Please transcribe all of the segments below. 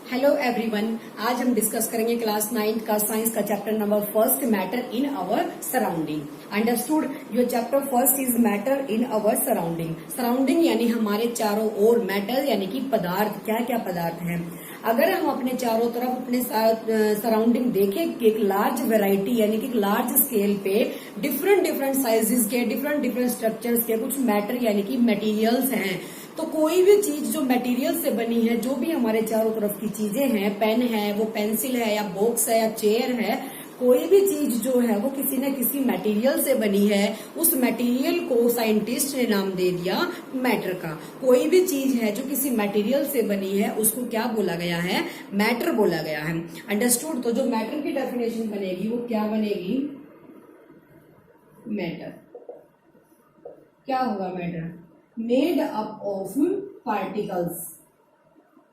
Hello everyone, आज हम discuss करेंगे क्लास 9th का साइंस का chapter number first, matter in our surrounding. Understood? Your chapter first is matter in our surrounding. Surrounding यानी हमारे चारों ओर, मैटर यानी कि पदार्थ, क्या क्या पदार्थ हैं। अगर हम अपने चारों तरफ अपने सराउंडिंग देखें, एक लार्ज वेराइटी यानी कि लार्ज स्केल पे डिफरेंट साइजेस के, डिफरेंट स्ट्रक्चर्स के कुछ मैटर यानी कि मटेरियल्स हैं। तो कोई भी चीज जो मटेरियल से बनी है, जो भी हमारे चारों तरफ की चीजें हैं, पेन है, वो पेंसिल है या बॉक्स है या चेयर है, कोई भी चीज जो है वो किसी न किसी मटेरियल से बनी है। उस मटेरियल को साइंटिस्ट ने नाम दे दिया मैटर का। कोई भी चीज है जो किसी मटेरियल से बनी है, उसको क्या बोला गया है? मैटर बोला गया है। अंडरस्टूड? तो जो मैटर की डेफिनेशन बनेगी वो क्या बनेगी? मैटर क्या होगा? Matter made up of particles.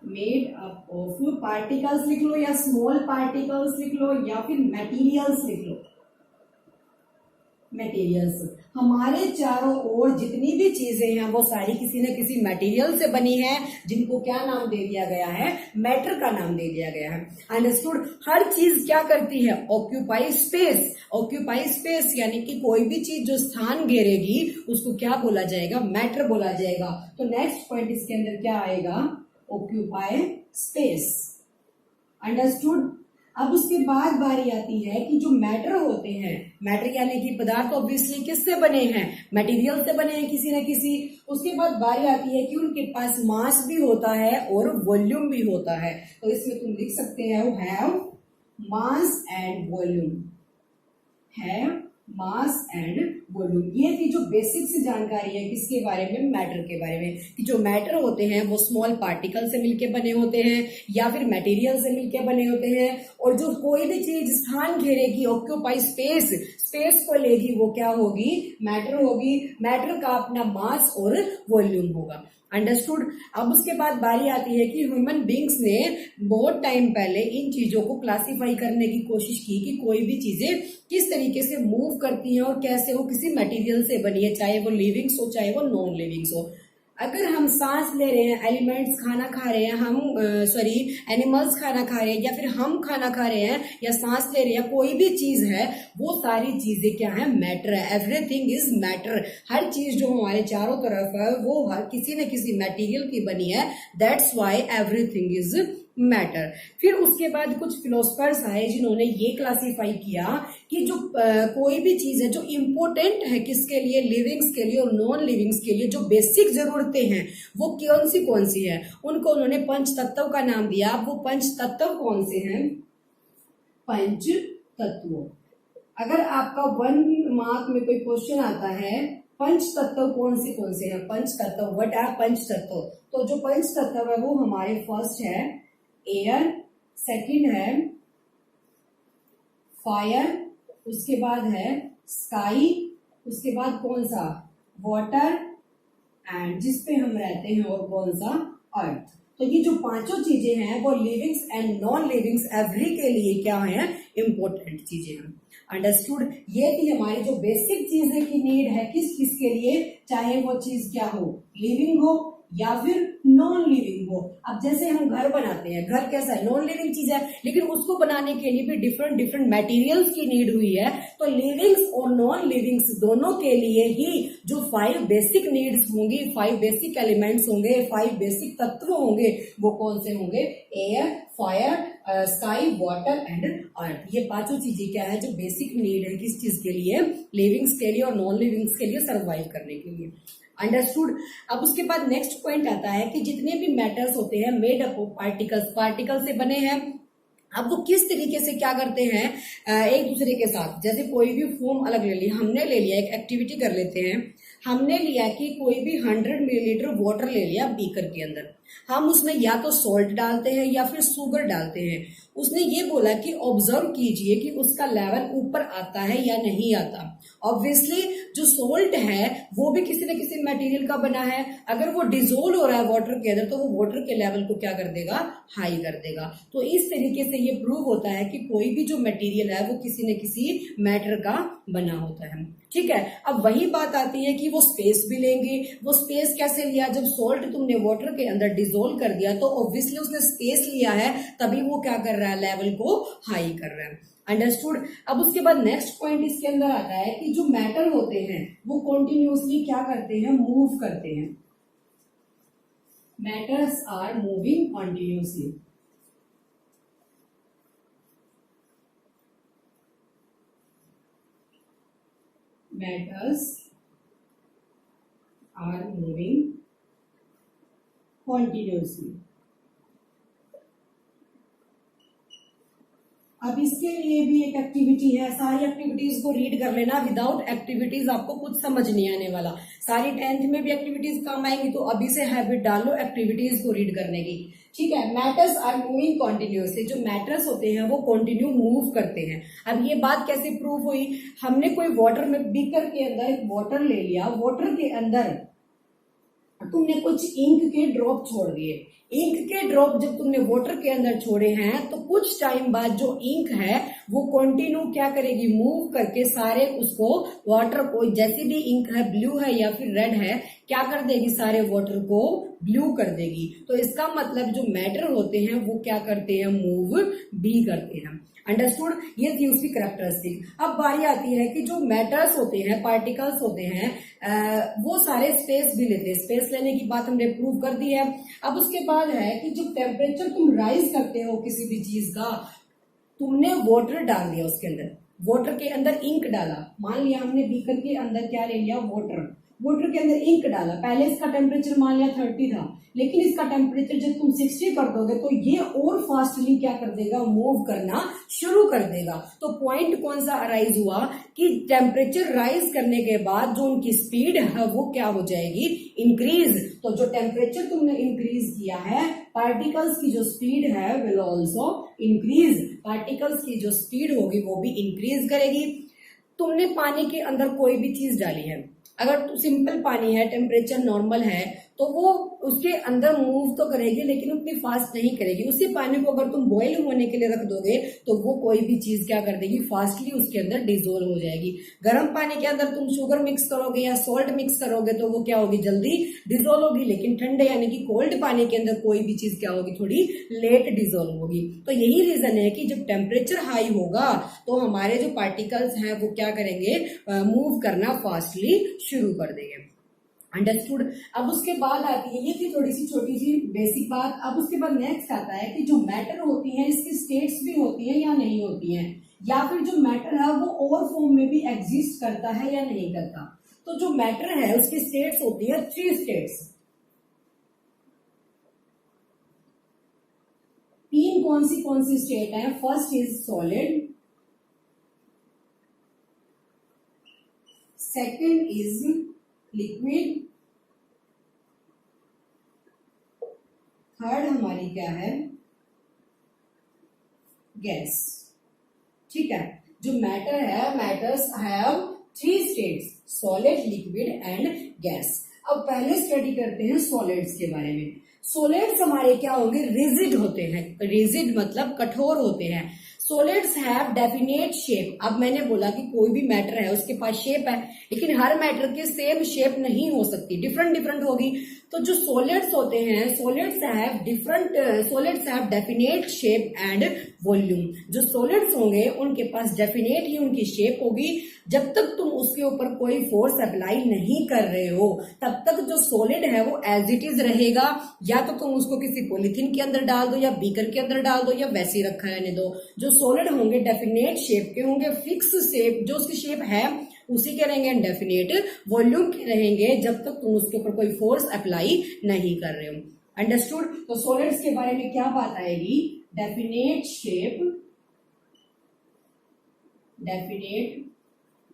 Made up of particles लिख लो या स्मॉल पार्टिकल्स लिख लो या फिर मटेरियल्स लिख लो। मटेरियल्स, हमारे चारों ओर जितनी भी चीजें हैं वो सारी किसी न किसी मटेरियल से बनी है, जिनको क्या नाम दे दिया गया है? मैटर का नाम दे दिया गया है। अंडरस्टूड? हर चीज क्या करती है? Occupy space. ऑक्यूपाई स्पेस यानी कि कोई भी चीज जो स्थान घेरेगी उसको क्या बोला जाएगा? मैटर बोला जाएगा। तो नेक्स्ट पॉइंट इसके अंदर क्या आएगा? Occupy space. अंडरस्टूड? अब उसके बाद बारी आती है कि जो मैटर होते हैं, मैटर यानी कि पदार्थ ऑब्वियसली किससे बने हैं? मटेरियल से बने हैं किसी न किसी। उसके बाद बारी आती है कि उनके पास मास भी होता है और वॉल्यूम भी होता है। तो इसमें तुम लिख सकते हो have mass and volume. Have mass and volume. ये थी जो बेसिक सी जानकारी है किसके बारे में? मैटर के बारे में। कि जो मैटर होते हैं वो स्मॉल पार्टिकल से मिलके बने होते हैं या फिर मटेरियल से मिलके बने होते हैं। और जो कोई भी चीज स्थान घेरेगी, ऑक्यूपाई स्पेस, स्पेस को लेगी, वो क्या होगी? मैटर होगी। मैटर का अपना मास और वॉल्यूम होगा। अंडरस्टूड? अब उसके बाद बारी आती है कि ह्यूमन बींग्स ने बहुत टाइम पहले इन चीजों को क्लासिफाई करने की कोशिश की कि कोई भी चीजें किस तरीके से मूव करती हैं और कैसे वो किसी मटेरियल से बनी है, चाहे वो लिविंग्स हो चाहे वो नॉन लिविंग्स हो। अगर हम सांस ले रहे हैं, एलिमेंट्स खाना खा रहे हैं, एनिमल्स खाना खा रहे हैं, या फिर हम खाना खा रहे हैं या सांस ले रहे हैं, कोई भी चीज है, वो सारी चीजें क्या है? मैटर है। Everything is matter. हर चीज जो हमारे चारों तरफ है वो हर किसी न किसी मटेरियल की बनी है। That's why everything is matter. फिर उसके बाद कुछ फिलोसफर्स आए जिन्होंने ये क्लासिफाई किया कि जो कोई भी चीज है जो इम्पोर्टेंट है किसके लिए? लिविंग्स के लिए और नॉन लिविंग्स के लिए, जो बेसिक जरूरतें हैं वो कौन सी है? उनको उन्होंने पंच तत्व का नाम दिया। अब वो पंच तत्व कौन से हैं? पंच तत्व। अगर आपका 1 मार्क में कोई क्वेश्चन आता है, पंच तत्व कौन से हैं? पंच तत्व, व्हाट आर पंच तत्व? तो जो पंच तत्व है वो हमारे फर्स्ट है एयर, सेकंड है फायर, उसके बाद है स्काई, उसके बाद कौन सा? वाटर, एंड जिसपे हम रहते हैं और कौन सा? अर्थ। तो ये जो पांचों चीजें हैं वो livings and non livings every के लिए क्या है? इंपॉर्टेंट चीजें हैं। अंडरस्टूड? ये थी हमारी जो बेसिक चीजें की नीड है किस चीज के लिए, चाहे वो चीज क्या हो? लिविंग हो या फिर नॉन लिविंग हो। अब जैसे हम घर बनाते हैं, घर कैसा है? नॉन लिविंग चीज है, लेकिन उसको बनाने के लिए भी डिफरेंट मटेरियल्स की नीड हुई है। तो लिविंग्स और नॉन लिविंग्स दोनों के लिए ही जो 5 बेसिक नीड्स होंगी, 5 बेसिक एलिमेंट्स होंगे, 5 बेसिक तत्व होंगे, वो कौन से होंगे? Air, fire, sky, water and earth. ये पांचों चीजें क्या है? जो बेसिक नीड है किस चीज के लिए? लिविंग्स के लिए और नॉन लिविंग्स के लिए सर्वाइव करने के लिए। अंडरस्टूड? अब उसके बाद नेक्स्ट पॉइंट आता है कि जितने भी मैटर्स होते हैं made up of particles, particle से बने हैं। अब वो किस तरीके से क्या करते हैं एक दूसरे के साथ? जैसे कोई भी फॉर्म अलग ले लिया, हमने ले लिया, एक एक्टिविटी कर लेते हैं। हमने लिया कि कोई भी 100 मिलीलीटर वाटर ले लिया बीकर के अंदर। हम उसमें या तो सॉल्ट डालते हैं या फिर शुगर डालते हैं। उसने ये बोला कि ऑब्जर्व कीजिए कि उसका लेवल ऊपर आता है या नहीं आता। ऑब्वियसली जो सोल्ट है वो भी किसी न किसी मटेरियल का बना है, अगर वो डिजोल्व हो रहा है वाटर के अंदर तो वो वाटर के लेवल को क्या कर देगा, हाई कर देगा। तो इस तरीके से ये प्रूव होता है कि कोई भी जो मटेरियल है वो किसी न किसी मैटर का बना होता है। ठीक है, अब वही बात आती है कि वो स्पेस भी लेंगे। वो स्पेस कैसे लिया, जब सोल्ट तुमने वाटर के अंदर डिजोल्व कर दिया तो ऑब्वियसली उसने स्पेस लिया है, तभी वो क्या कर रहा है, लेवल को हाई कर रहा है। अंडरस्टूड। अब उसके बाद नेक्स्ट पॉइंट इसके अंदर आता है कि जो मैटर होते हैं वो कॉन्टिन्यूसली क्या करते हैं, मूव करते हैं। Matters are moving continuously. Matters are moving continuously। अब इसके लिए भी एक एक्टिविटी है, सारी एक्टिविटीज को रीड कर लेना, विदाउट एक्टिविटीज आपको कुछ समझ नहीं आने वाला। सारी 10th में भी एक्टिविटीज काम आएंगी, तो अभी से हैबिट डालो एक्टिविटीज को रीड करने की। ठीक है, मैटर्स आर मूविंग कॉन्टिन्यूसली, जो मैटर्स होते हैं वो कॉन्टिन्यू मूव करते हैं। अब ये बात कैसे प्रूव हुई, हमने कोई वाटर में बीकर के अंदर एक वाटर ले लिया, वाटर के अंदर तुमने कुछ इंक के ड्रॉप छोड़ दिए। इंक के ड्रॉप जब तुमने वाटर के अंदर छोड़े हैं तो कुछ टाइम बाद जो इंक है वो कंटिन्यू क्या करेगी, मूव करके सारे उसको वाटर को, जैसे भी इंक है ब्लू है या फिर रेड है, क्या कर देगी, सारे वाटर को ब्लू कर देगी। तो इसका मतलब जो मैटर होते हैं वो क्या करते हैं, मूव भी करते हैं। अंडरस्टूड, ये थी उसकी कैरेक्टरिस्टिक। अब बारी आती है कि जो मैटर्स होते हैं, पार्टिकल्स होते हैं, वो सारे स्पेस भी लेते हैं। स्पेस लेने की बात हमने प्रूव कर दी है। अब उसके बाद है कि जो टेम्परेचर तुम राइज करते हो किसी भी चीज का, तुमने वाटर डाल दिया उसके अंदर, वाटर के अंदर इंक डाला, मान लिया हमने बीकर के अंदर क्या ले लिया, वाटर, वाटर के अंदर इंक डाला, पहले इसका टेम्परेचर मान लिया 30 था, लेकिन इसका टेम्परेचर जब तुम 60 कर दोगे तो ये और फास्टली क्या कर देगा, मूव करना शुरू कर देगा। तो पॉइंट कौन सा अराइज हुआ कि टेम्परेचर राइज करने के बाद जो उनकी स्पीड है वो क्या हो जाएगी, इंक्रीज। तो जो टेम्परेचर तुमने इंक्रीज किया है, पार्टिकल्स की जो स्पीड है विल ऑल्सो इंक्रीज, पार्टिकल्स की जो स्पीड होगी वो भी इंक्रीज करेगी। तुमने पानी के अंदर कोई भी चीज डाली है, अगर सिंपल पानी है, टेम्परेचर नॉर्मल है, तो वो उसके अंदर मूव तो करेगी लेकिन उतनी फास्ट नहीं करेगी। उसी पानी को अगर तुम बॉईल होने के लिए रख दोगे तो वो कोई भी चीज क्या कर देगी, फास्टली उसके अंदर डिजोल्व हो जाएगी। गर्म पानी के अंदर तुम शुगर मिक्स करोगे या सॉल्ट मिक्स करोगे तो वो क्या होगी, जल्दी डिजोल्व होगी, लेकिन ठंडे यानी कि कोल्ड पानी के अंदर कोई भी चीज क्या होगी, थोड़ी लेट डिजोल्व होगी। तो यही रीजन है कि जब टेम्परेचर हाई होगा तो हमारे जो पार्टिकल्स हैं वो क्या करेंगे, मूव करना फास्टली शुरू कर देंगे। अंडरस्टूड। अब उसके बाद आती है, ये थी थोड़ी सी छोटी सी बेसिक बात। अब उसके बाद नेक्स्ट आता है कि जो मैटर होती है इसकी स्टेट्स भी होती है या नहीं होती है, या फिर जो मैटर है वो और फॉर्म में भी एग्जिस्ट करता है या नहीं करता। तो जो मैटर है उसकी स्टेट्स होती है 3 स्टेट्स। 3 कौन सी स्टेट है, first is solid, second is liquid, third हमारी क्या है, गैस। ठीक है, जो मैटर है, matters have 3 states, solid, liquid and gas. अब पहले स्टडी करते हैं सॉलिड्स के बारे में। सॉलिड्स हमारे क्या होंगे, रिजिड होते हैं। रिजिड मतलब कठोर होते हैं। Solids have definite shape. अब मैंने बोला कि कोई भी मैटर है उसके पास शेप है, लेकिन हर मैटर की सेम शेप नहीं हो सकती, डिफरेंट डिफरेंट होगी। तो जो सॉलिड्स होते हैं, solids have definite shape and volume. जो सॉलिड्स होंगे उनके पास डेफिनेट ही उनकी शेप होगी। जब तक तुम उसके ऊपर कोई फोर्स अप्लाई नहीं कर रहे हो तब तक जो सॉलिड है वो एज इट इज रहेगा। या तो तुम उसको किसी पॉलिथीन के अंदर डाल दो या बीकर के अंदर डाल दो या वैसे ही रखा रहने दो। जो सॉलिड होंगे डेफिनेट शेप के होंगे, फिक्स शेप जो उसकी शेप है उसी के रहेंगे, डेफिनेट वॉल्यूम के रहेंगे जब तक तुम उसके ऊपर कोई फोर्स अप्लाई नहीं कर रहे हो। अंडरस्टूड। तो सॉलिड्स के बारे में क्या बात आएगी, definite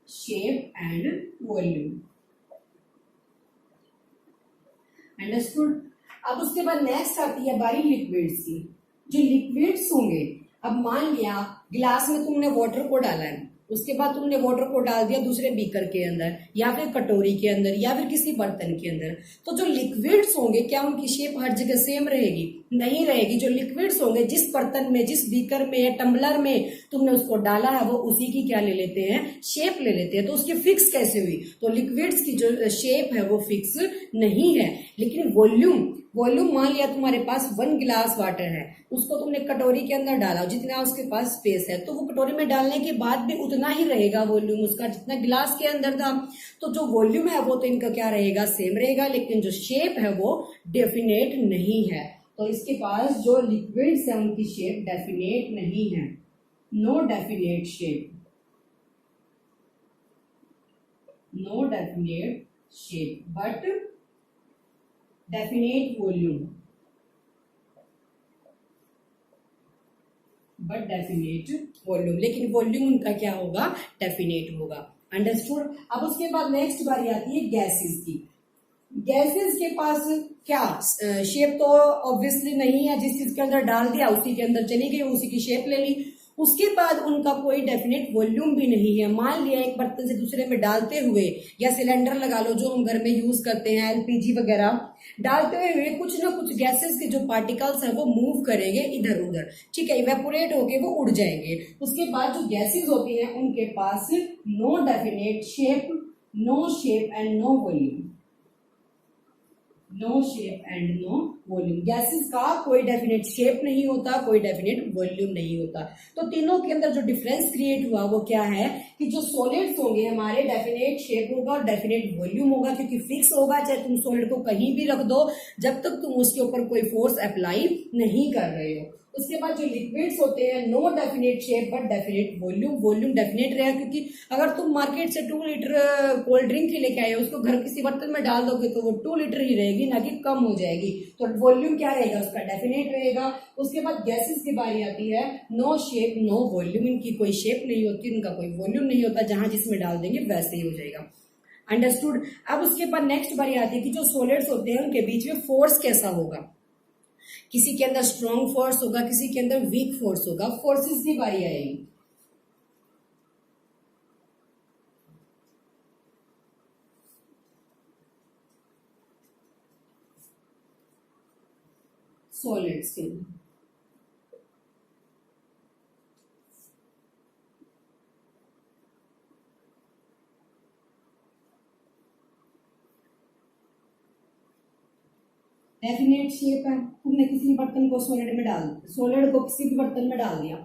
shape and volume. Understood. अब उसके बाद नेक्स्ट आती है बारी लिक्विड्स की। जो लिक्विड्स होंगे अब मान लिया गिलास में तुमने वाटर को डाला है, उसके बाद तुमने वाटर को डाल दिया दूसरे बीकर के अंदर या फिर कटोरी के अंदर या फिर किसी बर्तन के अंदर, तो जो लिक्विड्स होंगे क्या उनकी शेप हर जगह सेम रहेगी? नहीं रहेगी। जो लिक्विड्स होंगे जिस बर्तन में, जिस बीकर में या टम्बलर में तुमने उसको डाला है वो उसी की क्या ले लेते हैं? शेप ले लेते हैं। तो उसकी फिक्स कैसे हुई? तो लिक्विड्स की जो शेप है वो फिक्स नहीं है। लेकिन वॉल्यूम मान लिया तुम्हारे पास 1 गिलास वाटर है, उसको तुमने कटोरी के अंदर डाला, जितना उसके पास स्पेस है, तो वो कटोरी में डालने के बाद भी उतना ही रहेगा वॉल्यूम उसका जितना गिलास के अंदर था। तो जो वॉल्यूम है वो तो इनका क्या रहेगा? सेम रहेगा, लेकिन जो शेप है वो डेफिनेट नहीं है। तो इसके पास जो लिक्विड्स है उनकी शेप डेफिनेट नहीं है, no definite shape, no definite shape but definite volume, but definite volume, लेकिन वॉल्यूम उनका क्या होगा? डेफिनेट होगा। अंडरस्टूड। अब उसके बाद नेक्स्ट बारी आती है गैसेस की। गैसेस के पास क्या शेप? तो ऑब्वियसली नहीं है, जिस चीज के अंदर डाल दिया उसी के अंदर चली गई, उसी की शेप ले ली। उसके बाद उनका कोई डेफिनेट वॉल्यूम भी नहीं है। मान लिया एक बर्तन से दूसरे में डालते हुए, या सिलेंडर लगा लो जो हम घर में यूज करते हैं, एलपीजी वगैरह, डालते हुए कुछ ना कुछ गैसेस के जो पार्टिकल्स हैं वो मूव करेंगे इधर उधर, ठीक है, इवेपोरेट होके वो उड़ जाएंगे। उसके बाद जो गैसेस होती हैं उनके पास no definite shape, no shape and no volume, no shape and no volume. Gases का कोई डेफिनेट शेप नहीं होता, कोई डेफिनेट वॉल्यूम नहीं होता। तो तीनों के अंदर जो डिफरेंस क्रिएट हुआ वो क्या है कि जो सॉलिड्स होंगे हमारे डेफिनेट शेप होगा और डेफिनेट वॉल्यूम होगा, क्योंकि फिक्स होगा, चाहे तुम सॉलिड को कहीं भी रख दो जब तक तुम उसके ऊपर कोई फोर्स अप्लाई नहीं कर रहे हो। उसके बाद जो लिक्विड्स होते हैं no definite shape but definite volume, volume definite रहेगा, क्योंकि अगर तुम मार्केट से 2 लीटर कोल्ड ड्रिंक ही लेके आए हो, उसको घर किसी बर्तन में डाल दोगे तो वो 2 लीटर ही रहेगी, ना कि कम हो जाएगी। तो वॉल्यूम क्या रहेगा? उसका डेफिनेट रहेगा। उसके बाद गैसेस की बारी आती है, नो शेप नो वॉल्यूम, इनकी कोई शेप नहीं होती, इनका कोई वॉल्यूम नहीं होता, जहां जिसमें डाल देंगे वैसे ही हो जाएगा। अंडरस्टूड। अब उसके बाद नेक्स्ट बारी आती है कि जो सॉलिड्स होते हैं उनके बीच में फोर्स कैसा होगा। किसी के अंदर स्ट्रॉन्ग फोर्स होगा, किसी के अंदर वीक फोर्स होगा। फोर्सेस की बारी आएगी। सॉलिड्स के अंदर डेफिनेट शेप है, तुमने किसी बर्तन को सॉलिड में डाल, सॉलिड को किसी भी बर्तन में डाल दिया,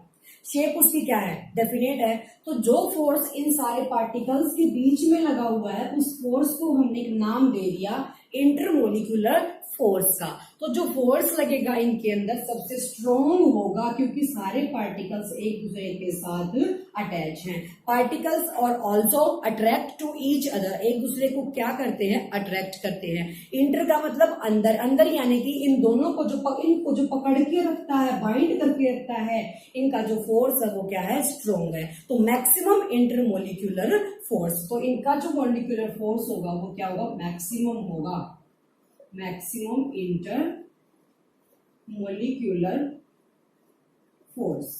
शेप उसकी क्या है? डेफिनेट है। तो जो फोर्स इन सारे पार्टिकल्स के बीच में लगा हुआ है उस फोर्स को हमने एक नाम दे दिया इंटरमोलिक्यूलर फोर्स का। तो जो फोर्स लगेगा इनके अंदर सबसे स्ट्रॉन्ग होगा, क्योंकि सारे पार्टिकल्स एक दूसरे के साथ अटैच हैं। पार्टिकल्स और also attract to each other, एक दूसरे को क्या करते हैं? अट्रैक्ट करते हैं। इंटर का मतलब अंदर, अंदर यानी कि इन दोनों को इनको जो पकड़ के रखता है, बाइंड करके रखता है, इनका जो फोर्स है वो क्या है? स्ट्रॉन्ग है। तो मैक्सिमम इंटरमोलिक्यूलर फोर्स, तो इनका जो मॉलिक्यूलर फोर्स होगा वो क्या होगा? मैक्सिमम होगा, मैक्सिमम इंटर मोलिक्यूलर फोर्स।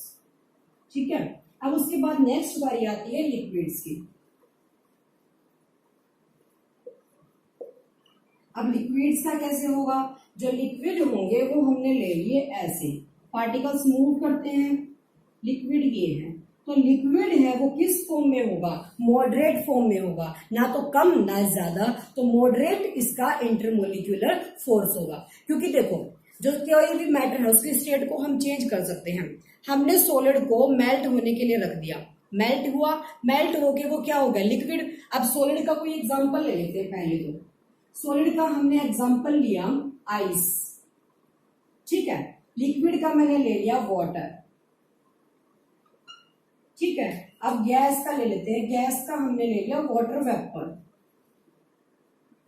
ठीक है। अब उसके बाद नेक्स्ट बारी आती है लिक्विड्स की। अब लिक्विड्स का कैसे होगा? जो लिक्विड होंगे वो हमने ले लिए ऐसे, पार्टिकल्स मूव करते हैं, लिक्विड ये है। तो लिक्विड है वो किस फॉर्म में होगा? मॉडरेट फॉर्म में होगा, ना तो कम ना ज्यादा। तो मॉडरेट इसका इंटरमोलिक्यूलर फोर्स होगा, क्योंकि देखो जो कोई भी मैटर है उसकी स्टेट को हम चेंज कर सकते हैं। हमने सॉलिड को मेल्ट होने के लिए रख दिया, मेल्ट हुआ, मेल्ट होके वो क्या हो गया? लिक्विड। अब सॉलिड का कोई एग्जांपल ले लेते हैं। पहले तो सॉलिड का हमने एग्जांपल लिया आइस, ठीक है। लिक्विड का मैंने ले लिया वाटर, ठीक है। अब गैस का ले लेते हैं, गैस का हमने ले लिया वाटर वेपर,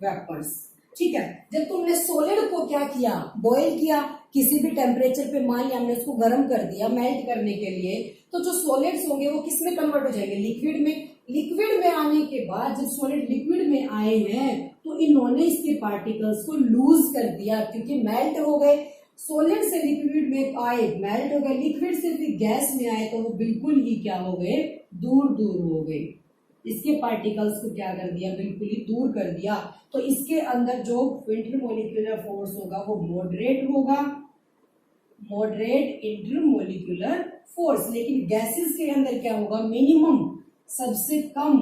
वेपर्स, ठीक है। जब तुमने सॉलिड को क्या किया? बॉईल किया, किसी भी टेम्परेचर पे, मान लिया हमने उसको गर्म कर दिया मेल्ट करने के लिए, तो जो सॉलिड्स होंगे वो किस में कन्वर्ट हो जाएंगे? लिक्विड में। लिक्विड में आने के बाद जब सॉलिड लिक्विड में आए हैं तो इन्होंने इसके पार्टिकल्स को लूज कर दिया, क्योंकि मेल्ट हो गए। सॉलिड से लिक्विड में आए मेल्ट हो गए, लिक्विड से फिर गैस में आए तो वो बिल्कुल ही क्या हो गए, दूर दूर हो गए। इसके पार्टिकल्स को क्या कर दिया, बिल्कुल ही दूर कर दिया। तो इसके अंदर जो इंटरमोलिक्यूलर फोर्स होगा वो मॉडरेट होगा, मॉडरेट इंटरमोलिक्यूलर फोर्स। लेकिन गैसेस के अंदर क्या होगा, मिनिमम, सबसे कम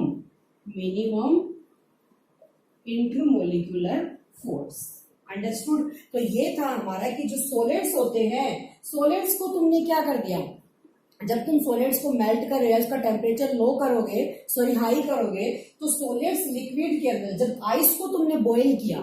मिनिमम इंटरमोलिक्यूलर फोर्स। अंडरस्टूड। तो ये था हमारा कि जो सॉलिड्स होते हैं, सॉलिड्स को तुमने क्या कर दिया, जब तुम सॉलिड्स को मेल्ट कर रहे हो, उसका टेम्परेचर लो करोगे, सॉरी हाई करोगे, तो सॉलिड्स लिक्विड के अंदर, जब आइस को तुमने बॉईल किया,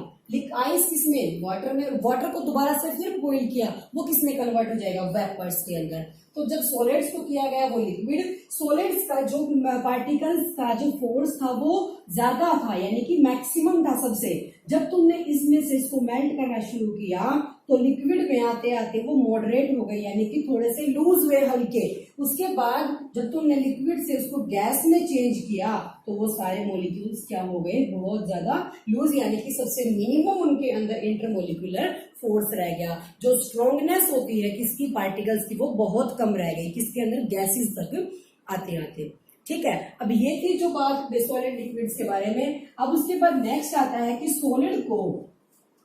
आइस किसमें, वाटर में, वाटर को दोबारा से फिर बॉईल किया, वो किसमें कन्वर्ट हो जाएगा, वेपर्स के अंदर। तो जब सॉलिड्स को किया गया वो लिक्विड, सॉलिड्स का जो पार्टिकल्स का जो फोर्स था वो ज्यादा था, यानी कि मैक्सिमम था सबसे। जब तुमने इसमें से इसको मेल्ट करना शुरू किया तो लिक्विड में आते आते वो मॉडरेट हो गई, यानी कि थोड़े से लूज हुए, हल्के। उसके बाद जब तुमने लिक्विड से उसको गैस में चेंज किया तो वो सारे मॉलिक्यूल्स क्या हो गए, बहुत ज्यादा लूज, यानी कि सबसे मिनिमम उनके अंदर इंटरमोलिक्यूलर फोर्स रह गया। जो स्ट्रॉन्गनेस होती है किसकी, पार्टिकल्स की, वो बहुत कम रह गई, किसके अंदर, गैसेस तक आते आते। ठीक है, अब ये थी जो बात सॉलिड लिक्विड्स के बारे में। अब उसके बाद नेक्स्ट आता है कि सॉलिड को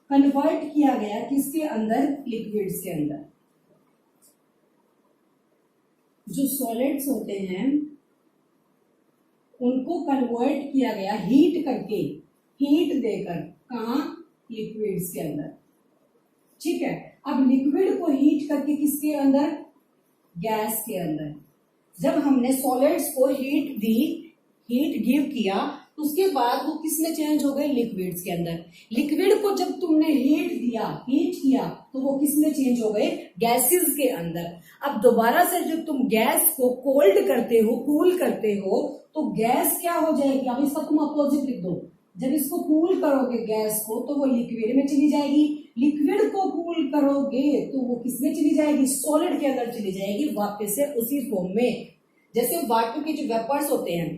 कन्वर्ट किया गया किसके अंदर, लिक्विड्स के अंदर। जो सॉलिड्स होते हैं उनको कन्वर्ट किया गया हीट करके, हीट देकर, कहा, लिक्विड्स के अंदर। ठीक है, अब लिक्विड को हीट करके किसके अंदर, गैस के अंदर। जब हमने सॉलिड्स को हीट दी, हीट गिव किया, उसके बाद वो किसमें चेंज हो गए, लिक्विड्स के अंदर। लिक्विड को जब तुमने हीट दिया, हीट किया, तो वो किसमें चेंज हो गए, गैसेस के अंदर। अब दोबारा से जब तुम गैस को कोल्ड करते हो, कूल करते हो, तो गैस क्या हो जाएगी, अब इसका तुम अपोजिट लिख दो। जब इसको कूल करोगे गैस को तो वो लिक्विड में चली जाएगी, लिक्विड को कूल करोगे तो वो किसमें चली जाएगी, सॉलिड के अंदर चली जाएगी, वापस से उसी फॉर्म में। जैसे वाटर के जो वेपर्स होते हैं,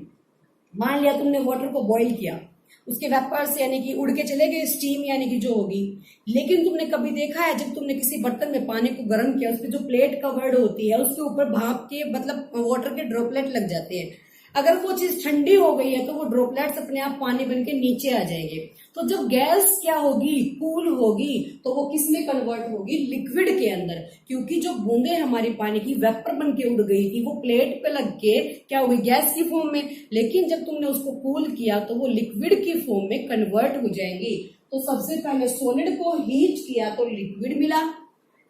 मान लिया तुमने वाटर को बॉईल किया, उसके वेपर्स यानी कि उड़ के चले गए, स्टीम यानी कि जो होगी। लेकिन तुमने कभी देखा है जब तुमने किसी बर्तन में पानी को गर्म किया, उस पर जो प्लेट कवर्ड होती है उसके ऊपर भाप के, मतलब वाटर के ड्रॉपलेट लग जाते हैं। अगर वो चीज ठंडी हो गई है तो वो ड्रॉपलेट्स अपने आप पानी बन के नीचे आ जाएंगे। तो जब गैस क्या होगी, कूल होगी, तो वो किस में कन्वर्ट होगी, लिक्विड के अंदर। क्योंकि जो बूंदे हमारी पानी की वेपर बन के उड़ गई थी, वो प्लेट पे लग के क्या होगी, गैस की फॉर्म में। लेकिन जब तुमने उसको कूल किया तो वो लिक्विड की फॉर्म में कन्वर्ट हो जाएंगी। तो सबसे पहले सॉलिड को हीट किया तो लिक्विड मिला,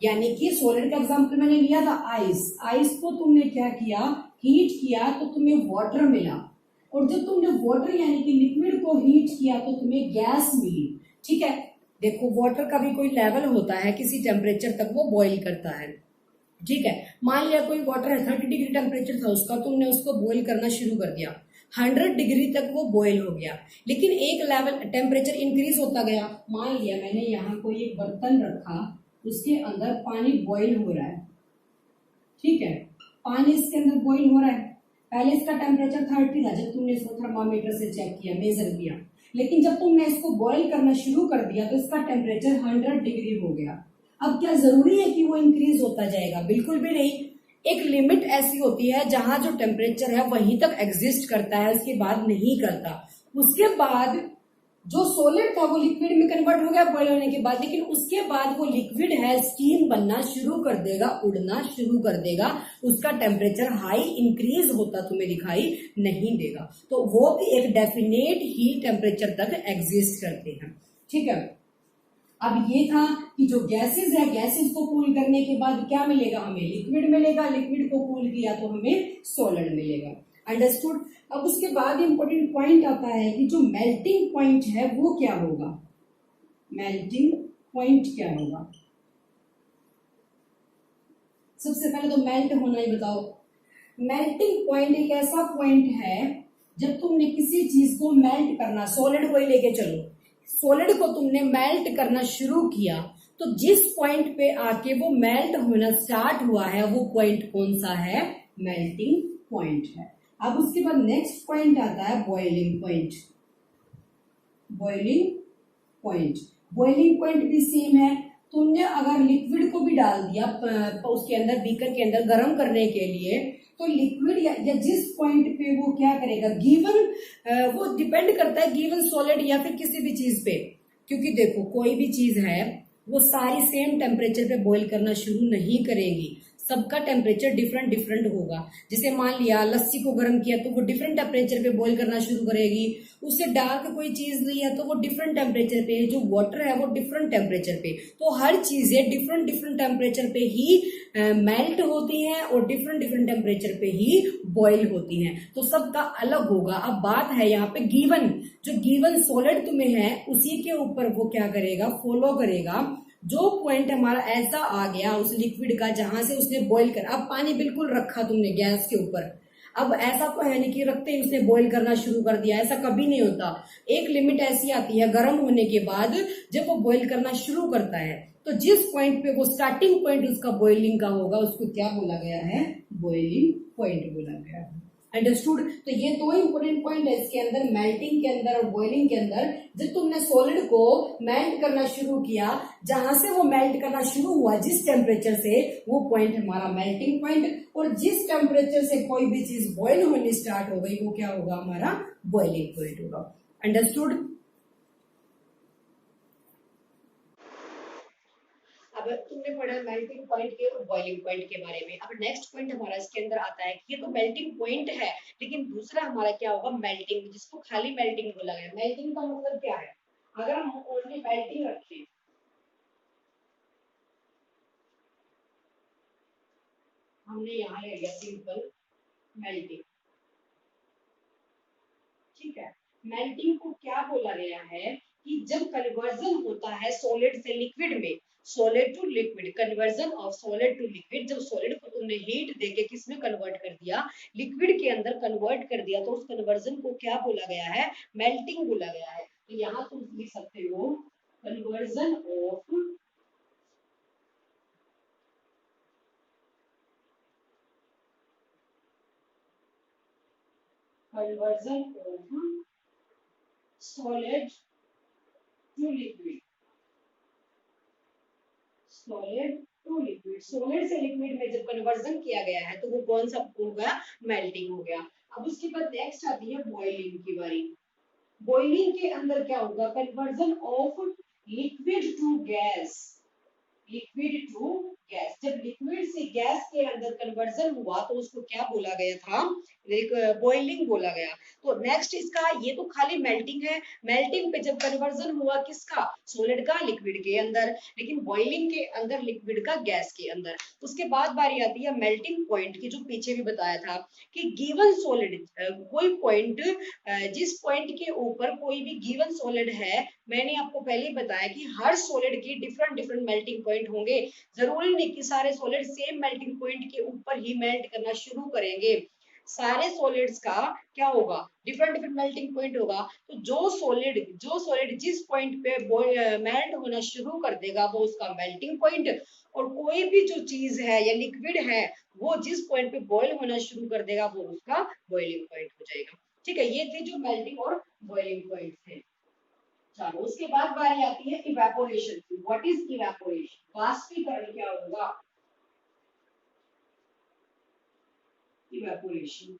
यानी कि सॉलिड का एग्जांपल मैंने लिया था आइस। आइस को तुमने क्या किया, हीट किया तो तुम्हें वाटर मिला। और जब तुमने वाटर यानी कि लिक्विड को हीट किया तो तुम्हें गैस मिली। ठीक है, देखो वाटर का भी कोई लेवल होता है, किसी टेम्परेचर तक वो बॉईल करता है। ठीक है, मान लिया कोई वाटर है 30 डिग्री टेम्परेचर था उसका, तुमने उसको बॉईल करना शुरू कर दिया, 100 डिग्री तक वो बॉईल हो गया। लेकिन एक लेवल टेम्परेचर इंक्रीज होता गया। मान लिया मैंने यहाँ कोई एक बर्तन रखा, उसके अंदर पानी बॉईल हो रहा है। ठीक है, पानी इसके अंदर बॉईल हो रहा है। पहले इसका टेम्परेचर 30 था जब तुमने इसको थर्मामीटर से चेक किया, मेजर किया। लेकिन जब तुमने इसको बॉईल करना शुरू कर दिया तो इसका टेम्परेचर 100 डिग्री हो गया। अब क्या जरूरी है कि वो इंक्रीज होता जाएगा, बिल्कुल भी नहीं। एक लिमिट ऐसी होती है जहां जो टेम्परेचर है वहीं तक एग्जिस्ट करता है, उसके बाद नहीं करता। उसके बाद जो सॉलिड था वो लिक्विड में कन्वर्ट हो गया बॉईल होने के बाद, लेकिन उसके बाद वो लिक्विड है स्टीम बनना शुरू कर देगा, उड़ना शुरू कर देगा, उसका टेम्परेचर हाई इंक्रीज होता तुम्हें दिखाई नहीं देगा। तो वो भी एक डेफिनेट ही टेम्परेचर तक एग्जिस्ट करते हैं। ठीक है, अब ये था कि जो गैसेस है, गैसेस को कूल करने के बाद क्या मिलेगा, हमें लिक्विड मिलेगा, लिक्विड को कूल किया तो हमें सॉलिड मिलेगा। अंडरस्टूड। अब उसके बाद इंपॉर्टेंट पॉइंट आता है कि जो मेल्टिंग पॉइंट है वो क्या होगा, मेल्टिंग पॉइंट क्या होगा। सबसे पहले तो मेल्ट होना ही बताओ। मेल्टिंग पॉइंट एक ऐसा पॉइंट है जब तुमने किसी चीज को मेल्ट करना, सॉलिड को ही लेके चलो, सॉलिड को तुमने मेल्ट करना शुरू किया तो जिस पॉइंट पे आके वो मेल्ट होना स्टार्ट हुआ है वो पॉइंट कौन सा है, मेल्टिंग पॉइंट है। अब उसके बाद नेक्स्ट पॉइंट आता है boiling point. Boiling point, boiling point भी सेम है। तुमने अगर लिक्विड को भी डाल दिया उसके अंदर, बीकर के अंदर गर्म करने के लिए, तो लिक्विड या जिस पॉइंट पे वो क्या करेगा, गिवन वो डिपेंड करता है गिवन सॉलिड या फिर किसी भी चीज पे। क्योंकि देखो कोई भी चीज है वो सारी सेम टेम्परेचर पे बॉईल करना शुरू नहीं करेगी, सबका टेम्परेचर डिफरेंट डिफरेंट होगा। जैसे मान लिया लस्सी को गर्म किया तो वो डिफरेंट टेम्परेचर पे बॉईल करना शुरू करेगी, उससे डार्क कोई चीज ली है तो वो डिफरेंट टेम्परेचर पे, जो वाटर है वो डिफरेंट टेम्परेचर पे। तो हर चीजें डिफरेंट डिफरेंट टेम्परेचर पे ही मेल्ट होती हैं और डिफरेंट डिफरेंट टेम्परेचर पे ही बॉईल होती हैं, तो सबका अलग होगा। अब बात है यहाँ पे गिवन, जो गिवन सॉलिड तुम्हें है उसी के ऊपर वो क्या करेगा, फॉलो करेगा। जो पॉइंट हमारा ऐसा आ गया उस लिक्विड का जहां से उसने बॉईल कर, अब पानी बिल्कुल रखा तुमने गैस के ऊपर, अब ऐसा तो है नहीं कि रखते ही उसने बॉईल करना शुरू कर दिया, ऐसा कभी नहीं होता। एक लिमिट ऐसी आती है गर्म होने के बाद जब वो बॉईल करना शुरू करता है, तो जिस पॉइंट पे वो स्टार्टिंग पॉइंट उसका बॉइलिंग का होगा उसको क्या बोला गया है, बॉइलिंग पॉइंट बोला गया है। अंडरस्टूड। तो ये दो इंपोर्टेंट पॉइंट है इसके अंदर, मेल्टिंग के अंदर और बॉइलिंग के अंदर। जब तुमने सॉलिड को मेल्ट करना शुरू किया, जहां से वो मेल्ट करना शुरू हुआ जिस टेम्परेचर से, वो पॉइंट हमारा मेल्टिंग पॉइंट, और जिस टेम्परेचर से कोई भी चीज बॉइल होनी स्टार्ट हो गई वो क्या होगा, हमारा बॉइलिंग पॉइंट होगा। अंडरस्टूड। अब तुमने पढ़ा मेल्टिंग पॉइंट के और बॉइलिंग पॉइंट के बारे में। अब नेक्स्ट पॉइंट हमारा इसके अंदर आता है कि ये तो मेल्टिंग पॉइंट है, लेकिन दूसरा हमारा क्या होगा, मेल्टिंग, जिसको खाली मेल्टिंग बोला गया। मेल्टिंग का मतलब क्या है, अगर हम ओनली मेल्टिंग रखें, हमने यहाँ ले लिया सिंपल मेल्टिंग, ठीक है। मेल्टिंग को क्या बोला गया है कि जब कन्वर्जन होता है सॉलिड से लिक्विड में, solid to liquid, conversion of solid to liquid, जब सॉलिड को तुमने हीट देके किसमें कन्वर्ट कर दिया, लिक्विड के अंदर कन्वर्ट कर दिया, तो उस कन्वर्जन को क्या बोला गया है, मेल्टिंग बोला गया है। तो यहाँ तुम लिख सकते हो conversion of solid to liquid, solid to liquid, solid से लिक्विड में जब कन्वर्जन किया गया है तो वो कौन सा हो गया, मेल्टिंग हो गया। अब उसके बाद नेक्स्ट आती है बॉइलिंग की बारी। बॉइलिंग के अंदर क्या होगा, conversion of liquid to gas, liquid to gas, जब लिक्विड से गैस के अंदर कन्वर्जन हुआ तो उसको क्या बोला गया था, बॉइलिंग बोला गया। तो नेक्स्ट इसका, ये तो खाली मेल्टिंग है, मेल्टिंग पे जब कन्वर्जन हुआ किसका, सॉलिड का लिक्विड के अंदर, लेकिन बॉइलिंग के अंदर लिक्विड का गैस के अंदर। उसके बाद बारी आती है मेल्टिंग पॉइंट की, जो पीछे भी बताया था कि गिवन सॉलिड, कोई पॉइंट, जिस पॉइंट के ऊपर कोई भी गिवन सॉलिड है, मैंने आपको पहले ही बताया कि हर सॉलिड की डिफरेंट डिफरेंट मेल्टिंग पॉइंट होंगे, जरूरी नहीं कि सारे सॉलिड सेम मेल्टिंग पॉइंट के ऊपर ही मेल्ट करना शुरू करेंगे, सारे सॉलिड्स का क्या होगा, डिफरेंट डिफरेंट मेल्टिंग पॉइंट होगा। तो जो सॉलिड जिस पॉइंट पे मेल्ट होना शुरू कर देगा वो उसका मेल्टिंग पॉइंट, और कोई भी जो चीज है या लिक्विड है वो जिस पॉइंट पे बॉयल होना शुरू कर देगा वो उसका बॉइलिंग पॉइंट हो जाएगा। ठीक है, ये थे जो मेल्टिंग और बॉइलिंग पॉइंट थे। चलो उसके बाद बारी आती है इवेपोरेशन की। व्हाट इज इवेपोरेशन, वाष्पीकरण क्या होगा, इवेपोरेशन।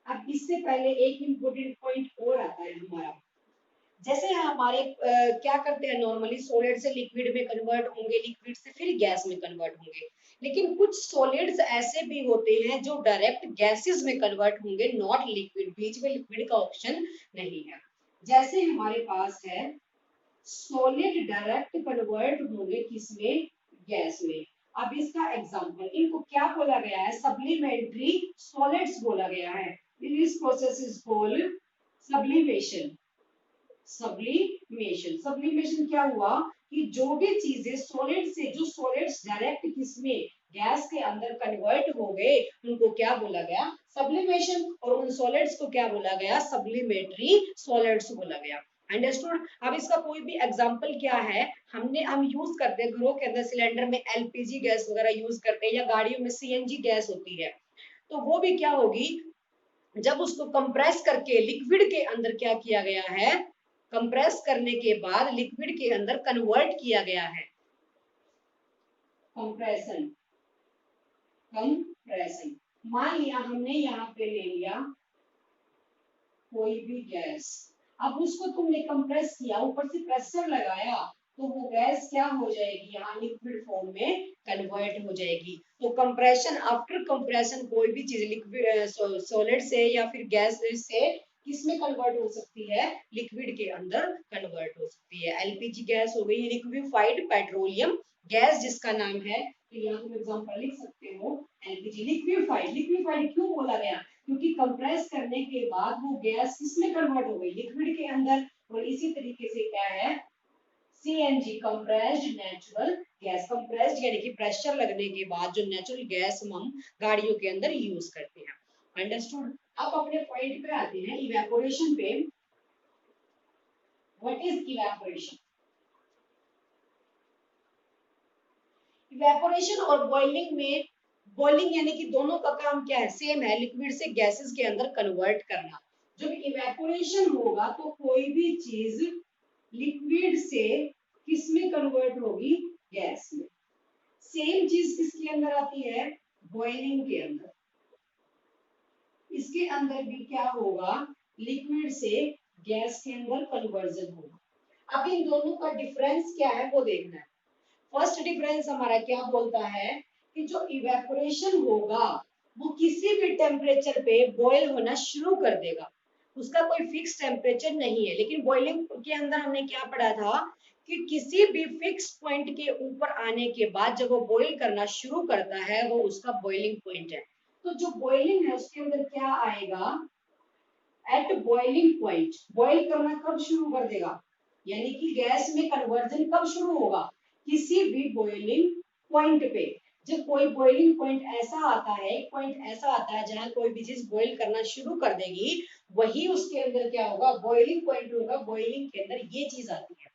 अब इससे पहले एक इम्पोर्टेंट पॉइंट और आता है हमारा, जैसे हमारे क्या करते हैं नॉर्मली, सॉलिड से लिक्विड में कन्वर्ट होंगे, लिक्विड से फिर गैस में कन्वर्ट होंगे, लेकिन कुछ सॉलिड्स ऐसे भी होते हैं जो डायरेक्ट गैसेस में कन्वर्ट होंगे, नॉट लिक्विड, बीच में लिक्विड का ऑप्शन नहीं है। जैसे हमारे पास है सॉलिड डायरेक्ट कन्वर्ट होंगे किसमें, गैस में। अब इसका एग्जांपल, इनको क्या बोला गया है, सप्लीमेंट्री सॉलिड्स बोला गया है। This process is called sublimation. Sublimation क्या हुआ कि जो भी चीजें सॉलिड से, जो सॉलिड्स डायरेक्ट किसमें, गैस के अंदर कन्वर्ट हो गए, उनको क्या बोला गया, सब्लिमेशन, और उन सॉलिड्स को क्या बोला गया, सब्लिमेटरी सॉलिड्स बोला गया। अंडरस्टूड। अब इसका कोई भी एग्जांपल क्या है, हम यूज करते हैं घरों के अंदर सिलेंडर में एलपीजी गैस वगैरह यूज करते हैं, या गाड़ियों में सीएनजी गैस होती है, तो वो भी क्या होगी, जब उसको कंप्रेस करके लिक्विड के अंदर क्या किया गया है, कंप्रेस करने के बाद लिक्विड के अंदर कन्वर्ट किया गया है, कंप्रेशन, कंप्रेशन। मान लिया हमने यहाँ पे ले लिया कोई भी गैस, अब उसको तुमने कंप्रेस किया, ऊपर से प्रेशर लगाया, तो वो गैस क्या हो जाएगी, यहाँ लिक्विड फॉर्म में कन्वर्ट हो जाएगी। तो कंप्रेशन, आफ्टर कंप्रेशन कोई भी चीज लिक्विड सॉलिड से या फिर गैस से किसमें कन्वर्ट हो सकती है, लिक्विड के अंदर कन्वर्ट हो सकती है। एलपीजी गैस हो गई लिक्विफाइड पेट्रोलियम गैस जिसका नाम है, तो यहाँ तुम एग्जांपल लिख सकते हो एलपीजी लिक्विफाइड। लिक्विफाइड क्यों बोला गया, क्योंकि कंप्रेस करने के बाद वो गैस किसमें कन्वर्ट हो गई, लिक्विड के अंदर। और इसी तरीके से क्या है, CNG compressed natural gas, compressed यानी कि प्रेशर लगने के बाद जो नेचुरल गैस हम गाड़ियों के अंदर यूज करते हैं। अंडरस्टूड। अब अपने पॉइंट पे आते हैं, इवेपोरेशन पे। What is evaporation? इवेपोरेशन और बॉइलिंग में, बॉइलिंग यानी कि दोनों का काम क्या है, सेम है, लिक्विड से गैसेस के अंदर कन्वर्ट करना। जब इवेपोरेशन होगा तो कोई भी चीज लिक्विड से किसमें कन्वर्ट होगी, गैस में। सेम चीज किसके अंदर आती है, बॉइलिंग के अंदर। इसके अंदर भी क्या होगा, लिक्विड से गैस के अंदर कन्वर्जन होगा। अब इन दोनों का डिफरेंस क्या है वो देखना है। फर्स्ट डिफरेंस हमारा क्या बोलता है कि जो इवेपोरेशन होगा वो किसी भी टेम्परेचर पे बॉयल होना शुरू कर देगा, उसका कोई फिक्स टेम्परेचर नहीं है। लेकिन बॉइलिंग के अंदर हमने क्या पढ़ा था कि किसी भी फिक्स पॉइंट के ऊपर आने के बाद जब वो बॉयल करना शुरू करता है वो उसका बॉइलिंग पॉइंट है। तो जो बॉइलिंग है उसके अंदर क्या आएगा, एट बॉइलिंग पॉइंट, बॉइल करना कब शुरू कर देगा, यानी कि गैस में कन्वर्जन कब शुरू होगा, किसी भी बॉइलिंग पॉइंट पे। जब कोई बॉइलिंग पॉइंट ऐसा आता है, एक पॉइंट ऐसा आता है जहां कोई भी चीज बॉइल करना शुरू कर देगी, वही उसके अंदर क्या होगा, बॉइलिंग पॉइंट होगा। बॉइलिंग के अंदर ये चीज आती है।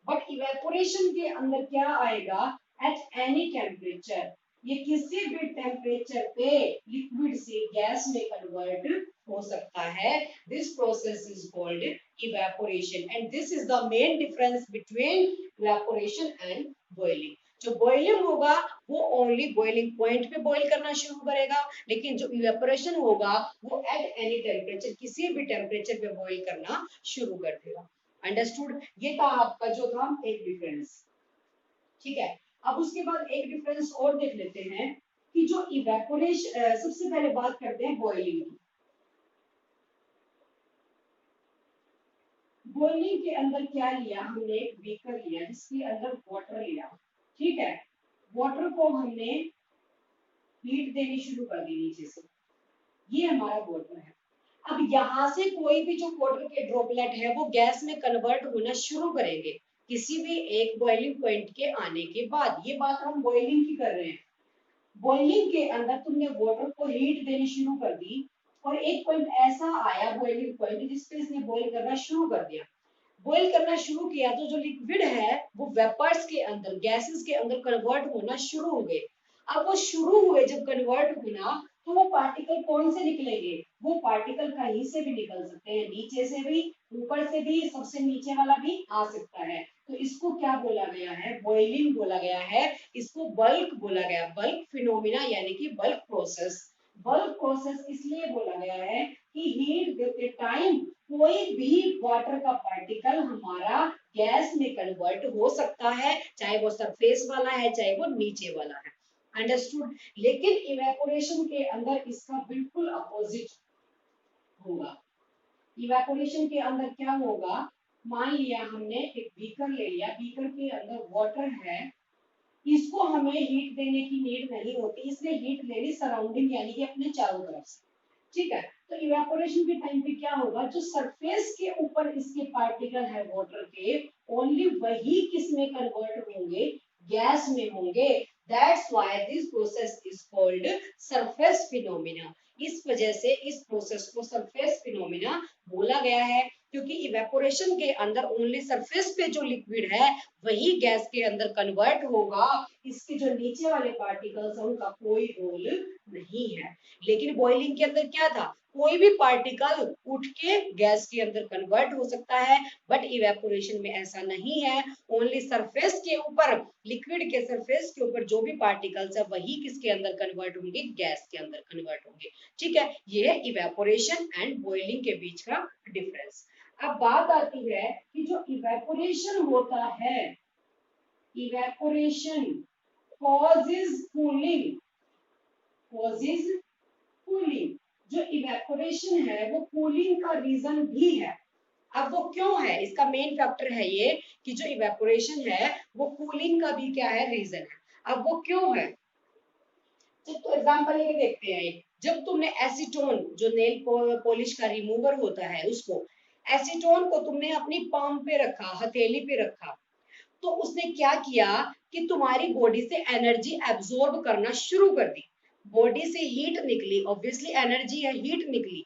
बट इवेपोरेशन के अंदर क्या आएगा, एट एनी टेम्परेचर, ये किसी भी टेम्परेचर पे लिक्विड से गैस में कन्वर्ट हो सकता है। This process is called evaporation and this is the main difference between evaporation and boiling. जो बॉइलिंग होगा वो ओनली बॉइलिंग पॉइंट पे बॉइल करना शुरू करेगा, लेकिन जो इवेपोरेशन होगा वो एट एनी टेम्परेचर, किसी भी टेम्परेचर पे बॉइल करना शुरू कर देगा। अंडरस्टूड। ये था आपका जो था एक डिफरेंस। ठीक है, अब उसके बाद एक डिफरेंस और देख लेते हैं कि जो इवेपोरेशन, सबसे पहले बात करते हैं बॉइलिंग की। बॉइलिंग के अंदर क्या लिया हमने, एक बीकर लिया जिसके अंदर वाटर लिया। ठीक है, वाटर को हमने हीट देनी शुरू कर दी नीचे से, ये हमारा वाटर है। अब यहाँ से कोई भी जो वाटर के ड्रॉपलेट है वो गैस में कन्वर्ट होना शुरू करेंगे किसी भी एक बॉइलिंग पॉइंट के आने के बाद। ये बात हम बॉइलिंग की कर रहे हैं। बॉइलिंग के अंदर तुमने वाटर को हीट देनी शुरू कर दी और एक पॉइंट ऐसा आया बॉइलिंग पॉइंट जिस पे इसने बॉइल करना शुरू कर दिया। बॉइल करना शुरू किया तो जो लिक्विड है वो वेपर्स के अंदर, गैसेस के अंदर कन्वर्ट होना शुरू हो गए। अब वो शुरू हुए जब कन्वर्ट होना, तो वो पार्टिकल कौन से निकलेंगे, वो पार्टिकल कहीं से भी निकल सकते हैं, नीचे से भी, ऊपर से भी, सबसे नीचे वाला भी आ सकता है। तो इसको क्या बोला गया है, बॉइलिंग बोला गया है। इसको बल्क बोला गया, बल्क फिनोमिना यानी कि बल्क प्रोसेस। बल्क प्रोसेस इसलिए बोला गया है कि हीट देते टाइम कोई भी वाटर का पार्टिकल हमारा गैस में कन्वर्ट हो सकता है, चाहे वो सरफेस वाला है चाहे वो नीचे वाला है। अंडरस्टूड। लेकिन इवेपोरेशन के अंदर इसका बिल्कुल अपोजिट होगा। इवेपोरेशन के अंदर क्या होगा, मान लिया हमने एक बीकर ले लिया, बीकर के अंदर वाटर है, इसको हमें हीट देने की नीड नहीं होती, इसने हीट ले ली सराउंडिंग यानी कि अपने चारों तरफ से। ठीक है, तो इवेपोरेशन के टाइम पे क्या होगा, जो सरफेस के ऊपर इसके पार्टिकल है वाटर के, ओनली वही किसमें कन्वर्ट होंगे, गैस में होंगे। That's why this process is called surface phenomena. इस वजह से इस प्रोसेस को सरफेस फिनोमिना बोला गया है, क्योंकि इवेपोरेशन के अंदर ओनली सरफेस पे जो लिक्विड है वही गैस के अंदर कन्वर्ट होगा, इसके जो नीचे वाले पार्टिकल्स हैं उनका कोई रोल नहीं है। लेकिन बॉइलिंग के अंदर क्या था, कोई भी पार्टिकल उठ के गैस के अंदर कन्वर्ट हो सकता है, बट इवेपोरेशन में ऐसा नहीं है। ओनली सरफेस के ऊपर, लिक्विड के सरफेस के ऊपर जो भी पार्टिकल्स है वही किसके अंदर कन्वर्ट होंगे, गैस के अंदर कन्वर्ट होंगे। ठीक है, ये है इवेपोरेशन एंड बॉइलिंग के बीच का डिफरेंस। अब बात आती है कि जो इवेपोरेशन होता है, evaporation causes cooling, causes cooling. जो इवेपोरेशन है वो कूलिंग का रीजन भी है। अब वो क्यों है, इसका मेन फैक्टर है ये कि जो इवेपोरेशन है वो कूलिंग का भी क्या है, रीजन है। अब वो क्यों है, तो एग्जांपल लेके देखते हैं। जब तुमने एसीटोन, जो नेल पॉलिश का रिमूवर होता है, उसको एसीटोन को तुमने अपनी पाम पे रखा, हथेली पे रखा, तो उसने क्या किया कि तुम्हारी बॉडी से एनर्जी एब्जॉर्ब करना शुरू कर दी। बॉडी से हीट निकली, ऑब्वियसली एनर्जी है, हीट निकली।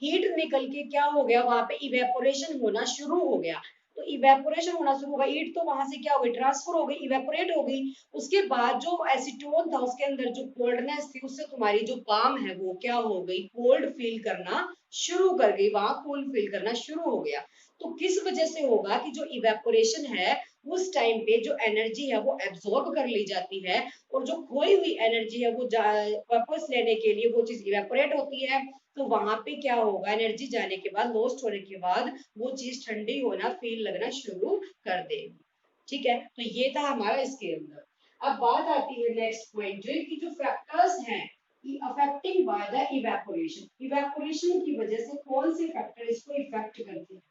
हीट निकल के क्या हो गया, वहां पे इवेपोरेशन होना शुरू हो गया। तो इवेपोरेशन होना शुरू हो गया, हीट तो वहां से क्या हो गई, ट्रांसफर हो गई, इवेपोरेट हो गई। उसके बाद जो एसीटोन था उसके अंदर जो कोल्डनेस थी, उससे तुम्हारी जो पाम है वो क्या हो गई, कोल्ड फील करना शुरू कर गई, वहां कोल्ड फील करना शुरू हो गया। तो किस वजह से होगा कि जो इवेपोरेशन है उस टाइम पे जो एनर्जी है वो एब्जॉर्ब कर ली जाती है, और जो खोई हुई एनर्जी है वो वापस लेने के लिए वो चीज इवेपोरेट होती है। तो वहां पे क्या होगा, एनर्जी जाने के बाद, लॉस्ट होने के बाद वो चीज ठंडी होना, फील लगना शुरू कर देगी। ठीक है, तो ये था हमारा इसके अंदर। अब बात आती है नेक्स्ट पॉइंट की जो फैक्टर्स हैं affecting by the evaporation. Evaporation की वजह से कौन से फैक्टर इसको इफेक्ट करते हैं।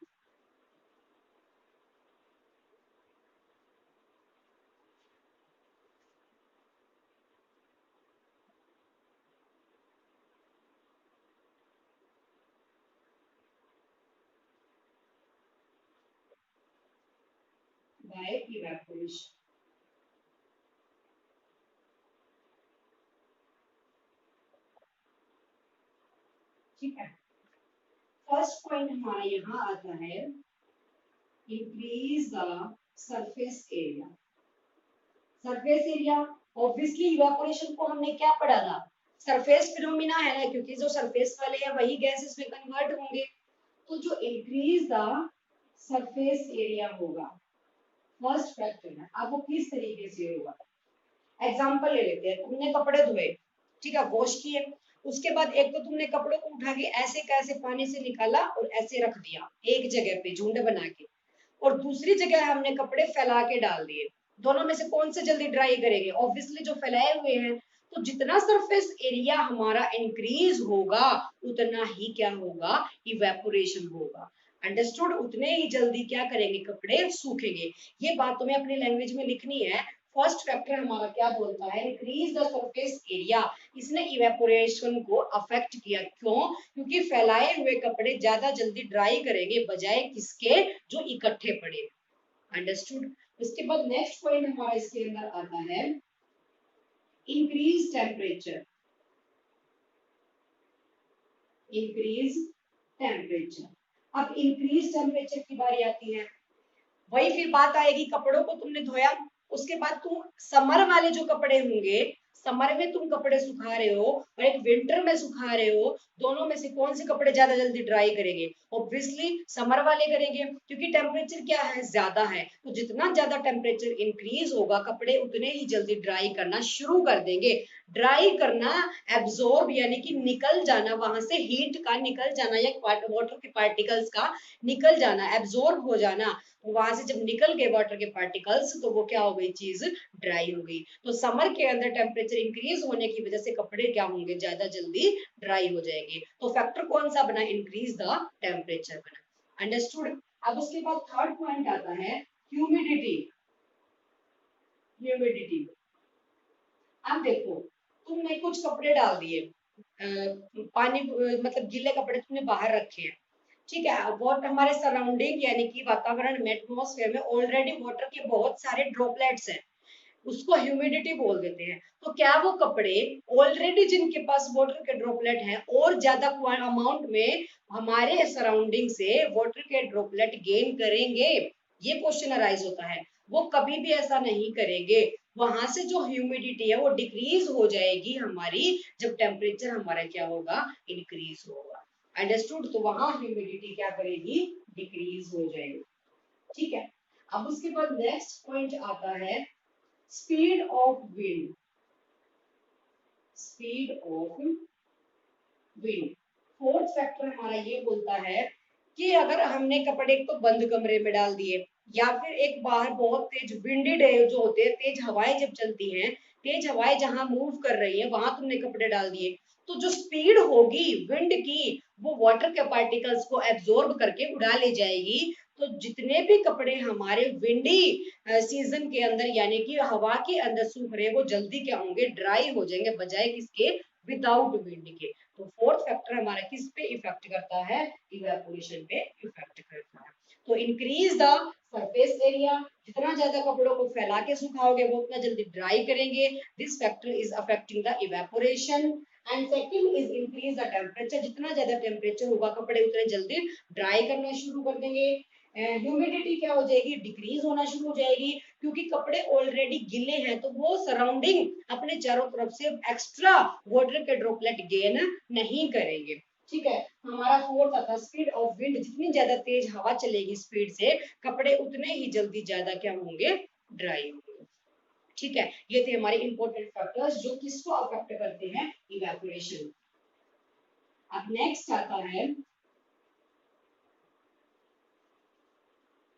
By evaporation. ठीक है, फर्स्ट पॉइंट हमारा यहाँ आता है increase the surface area. Surface area, obviously evaporation को हमने क्या पढ़ा था, सरफेस फिनोमिना है ना, क्योंकि जो सरफेस वाले हैं वही गैसेस में कन्वर्ट होंगे। तो जो इंक्रीज द सरफेस एरिया होगा, फर्स्ट फैक्टर है। अब वो किस तरीके से होगा, एग्जांपल ले लेते हैं। तुमने कपड़े धोए, ठीक है, वॉश किए, उसके बाद एक तो तुमने कपड़ों को उठा के ऐसे कैसे पानी से निकाला और ऐसे रख दिया एक जगह पे झुंड बना के, और दूसरी जगह हमने कपड़े फैला के डाल दिए। दोनों में से कौन से जल्दी ड्राई करेंगे, ऑब्वियसली जो फैलाए हुए हैं। तो जितना सरफेस एरिया हमारा इंक्रीज होगा उतना ही क्या होगा, इवेपोरेशन होगा। अंडरस्टूड, उतने ही जल्दी क्या करेंगे, कपड़े सूखेंगे। ये बात तुम्हें अपनी लैंग्वेज में लिखनी है। फर्स्ट फैक्टर हमारा क्या बोलता है, इंक्रीज द सरफेस एरिया। इसने इवेपोरेशन को अफेक्ट किया, क्यों, क्योंकि फैलाए हुए कपड़े ज्यादा जल्दी ड्राई करेंगे बजाय किसके, जो इकट्ठे पड़े। अंडरस्टूड। उसके बाद नेक्स्ट पॉइंट हमारा इसके अंदर आता है इंक्रीज टेम्परेचर। Increase temperature. अब इंक्रीज टेम्परेचर की बारी आती है, वही फिर बात आएगी, कपड़ों को तुमने धोया, उसके बाद तुम समर वाले जो कपड़े होंगे, समर में तुम कपड़े सुखा रहे हो और एक विंटर में सुखा रहे हो, दोनों में से कौन से कपड़े ज्यादा जल्दी ड्राई करेंगे, ऑब्वियसली समर वाले करेंगे, क्योंकि टेम्परेचर क्या है, ज्यादा है। तो जितना ज्यादा टेम्परेचर इंक्रीज होगा कपड़े उतने ही जल्दी ड्राई करना शुरू कर देंगे। ड्राई करना, एब्जॉर्ब यानी कि निकल जाना, वहां से हीट का निकल जाना या वाटर के पार्टिकल्स का निकल जाना, एब्जॉर्ब हो जाना। वहां से जब निकल गए वाटर के पार्टिकल्स तो वो क्या हो गई, चीज ड्राई हो गई। तो समर के अंदर टेम्परेचर इंक्रीज होने की वजह से कपड़े क्या होंगे, ज्यादा जल्दी ड्राई हो जाएंगे। तो फैक्टर कौन सा बना, इंक्रीज द टेम्परेचर बना। अंडरस्टूड। अब उसके बाद थर्ड पॉइंट आता है ह्यूमिडिटी। ह्यूमिडिटी, अब देखो, तुमने कुछ कपड़े डाल दिए, पानी मतलब गीले कपड़े तुमने बाहर रखे हैं, ठीक है, वॉट हमारे सराउंडिंग यानी कि वातावरण में, एटमॉस्फेयर में ऑलरेडी वाटर के बहुत सारे ड्रॉपलेट्स हैं, उसको ह्यूमिडिटी बोल देते हैं। तो क्या वो कपड़े ऑलरेडी जिनके पास वाटर के ड्रॉपलेट हैं और ज्यादा अमाउंट में हमारे सराउंडिंग से वाटर के ड्रॉपलेट गेन करेंगे, ये क्वेश्चन अराइज होता है। वो कभी भी ऐसा नहीं करेंगे। वहां से जो ह्यूमिडिटी है वो डिक्रीज हो जाएगी हमारी, जब टेम्परेचर हमारा क्या होगा, इंक्रीज होगा। अंडरस्टूड। तो वहां ह्यूमिडिटी क्या करेगी, डिक्रीज हो जाएगी। ठीक है, अब उसके बाद नेक्स्ट पॉइंट आता है speed of wind. Speed of wind, fourth factor हमारा ये बोलता है कि अगर हमने कपड़े को बंद कमरे में डाल दिए या फिर एक बाहर बहुत तेज विंडी डे जो होते हैं, तेज हवाएं जब चलती हैं, तेज हवाएं जहां मूव कर रही है वहां तुमने कपड़े डाल दिए, तो जो स्पीड होगी विंड की वो वाटर के पार्टिकल्स को एब्जॉर्ब करके उड़ा ले जाएगी। तो जितने भी कपड़े हमारे विंडी सीजन के अंदर यानी कि हवा के अंदर सूख रहे, वो जल्दी क्या होंगे, ड्राई हो जाएंगे, बजाय किसके, विदाउट विंड के। तो फोर्थ फैक्टर हमारा किस पे इफेक्ट करता है, इवेपोरेशन पे इफेक्ट करता है। तो इंक्रीज द सरफेस एरिया, जितना ज्यादा कपड़ों को फैला के सुखाओगे वो उतना जल्दी ड्राई करेंगे। This factor is affecting the evaporation. And second is increase the temperature, जितना ज्यादा टेम्परेचर होगा कपड़े उतने जल्दी ड्राई करना शुरू कर देंगे। ह्यूमिडिटी क्या हो जाएगी, डिक्रीज होना शुरू हो जाएगी, क्योंकि कपड़े ऑलरेडी गिले हैं तो वो सराउंडिंग अपने चारों तरफ से एक्स्ट्रा वाटर के ड्रॉपलेट गेन नहीं करेंगे। ठीक है, हमारा फोर्थ आता है स्पीड ऑफ विंड, जितनी ज्यादा तेज हवा चलेगी स्पीड से कपड़े उतने ही जल्दी ज्यादा क्या होंगे, ड्राई होंगे। ठीक है, ये थे हमारे इंपॉर्टेंट फैक्टर्स जो किसको अफेक्ट करते हैं, इवेपोरेशन। अब नेक्स्ट आता है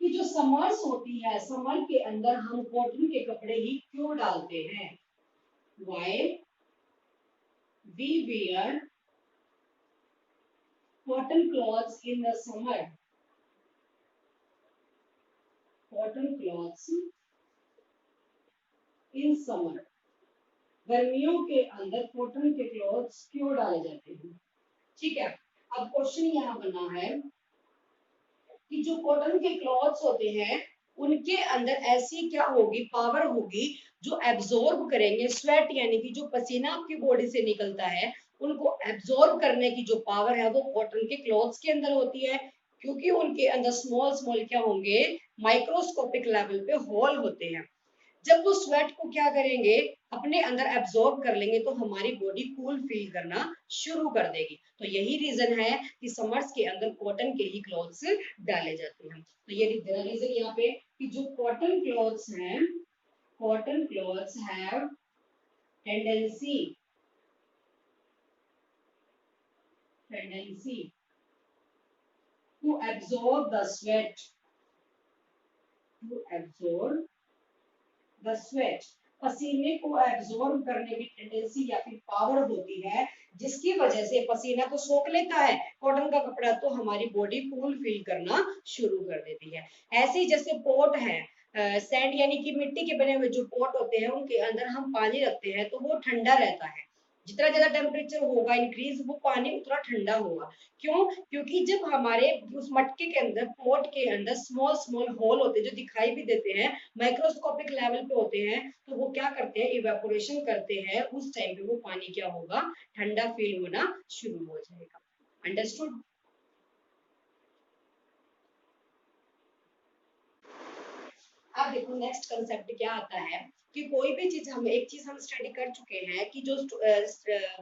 कि जो समर्स होती है, समर के अंदर हम कॉटन के कपड़े ही क्यों डालते हैं, why we wear cotton clothes in the summer, cotton clothes in summer, गर्मियों के अंदर कॉटन के क्लॉथ्स क्यों डाले जाते हैं। ठीक है, अब क्वेश्चन यहाँ बना है कि जो कॉटन के क्लॉथ्स होते हैं उनके अंदर ऐसी क्या होगी, पावर होगी जो एब्जॉर्ब करेंगे स्वेट, यानी कि जो पसीना आपकी बॉडी से निकलता है उनको एब्जॉर्ब करने की जो पावर है वो कॉटन के क्लॉथ्स के अंदर होती है, क्योंकि उनके अंदर स्मॉल स्मॉल क्या होंगे, माइक्रोस्कोपिक लेवल पे होल होते हैं। जब वो स्वेट को क्या करेंगे, अपने अंदर एब्जॉर्ब कर लेंगे तो हमारी बॉडी कूल फील करना शुरू कर देगी। तो यही रीजन है कि समर्स के अंदर कॉटन के ही क्लॉथ्स डाले जाते हैं। तो ये रीजन यहाँ पे कि जो कॉटन क्लॉथ्स हैं, cotton clothes have tendency to absorb the sweat, to absorb the sweat, पसीने को एब्जॉर्ब करने की टेंडेंसी या फिर पावर होती है, जिसकी वजह से पसीना तो सोख लेता है कॉटन का कपड़ा, तो हमारी बॉडी कूल फील करना शुरू कर देती है। ऐसे ही जैसे पोट है, सैंड यानी कि मिट्टी के बने हुए जो पोट होते हैं उनके अंदर हम पानी रखते हैं तो वो ठंडा रहता है, जितना ज्यादा टेम्परेचर होगा इंक्रीज वो पानी उतना ठंडा होगा। क्यों, क्योंकि जब हमारे उस मटके के अंदर, पोट के अंदर स्मॉल स्मॉल होल होते हैं जो दिखाई भी देते हैं, माइक्रोस्कोपिक लेवल पे होते हैं, तो वो क्या करते हैं, इवेपोरेशन करते हैं, उस टाइम पे वो पानी क्या होगा, ठंडा फील होना शुरू हो जाएगा। अंडरस्टूड। अब देखो नेक्स्ट कंसेप्ट क्या आता है कि कोई भी चीज, हम एक चीज हम स्टडी कर चुके हैं कि जो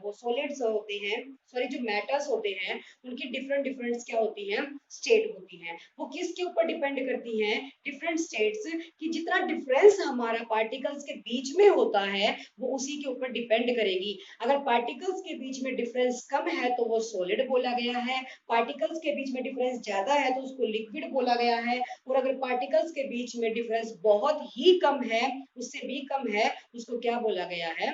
वो सॉलिड्स होते हैं, सॉरी जो मैटर्स होते हैं उनकी डिफरेंट डिफरेंट क्या होती हैं, स्टेट होती हैं। वो किसके ऊपर डिपेंड करती हैं, डिफरेंट स्टेट्स, कि जितना डिफरेंस हमारा पार्टिकल्स के बीच में होता है वो उसी के ऊपर डिपेंड करेगी। अगर पार्टिकल्स के बीच में डिफरेंस कम है तो वो सॉलिड बोला गया है, पार्टिकल्स के बीच में डिफरेंस ज्यादा है तो उसको लिक्विड बोला गया है, और अगर पार्टिकल्स के बीच में डिफरेंस बहुत ही कम है, उससे भी कम है, उसको क्या बोला गया है,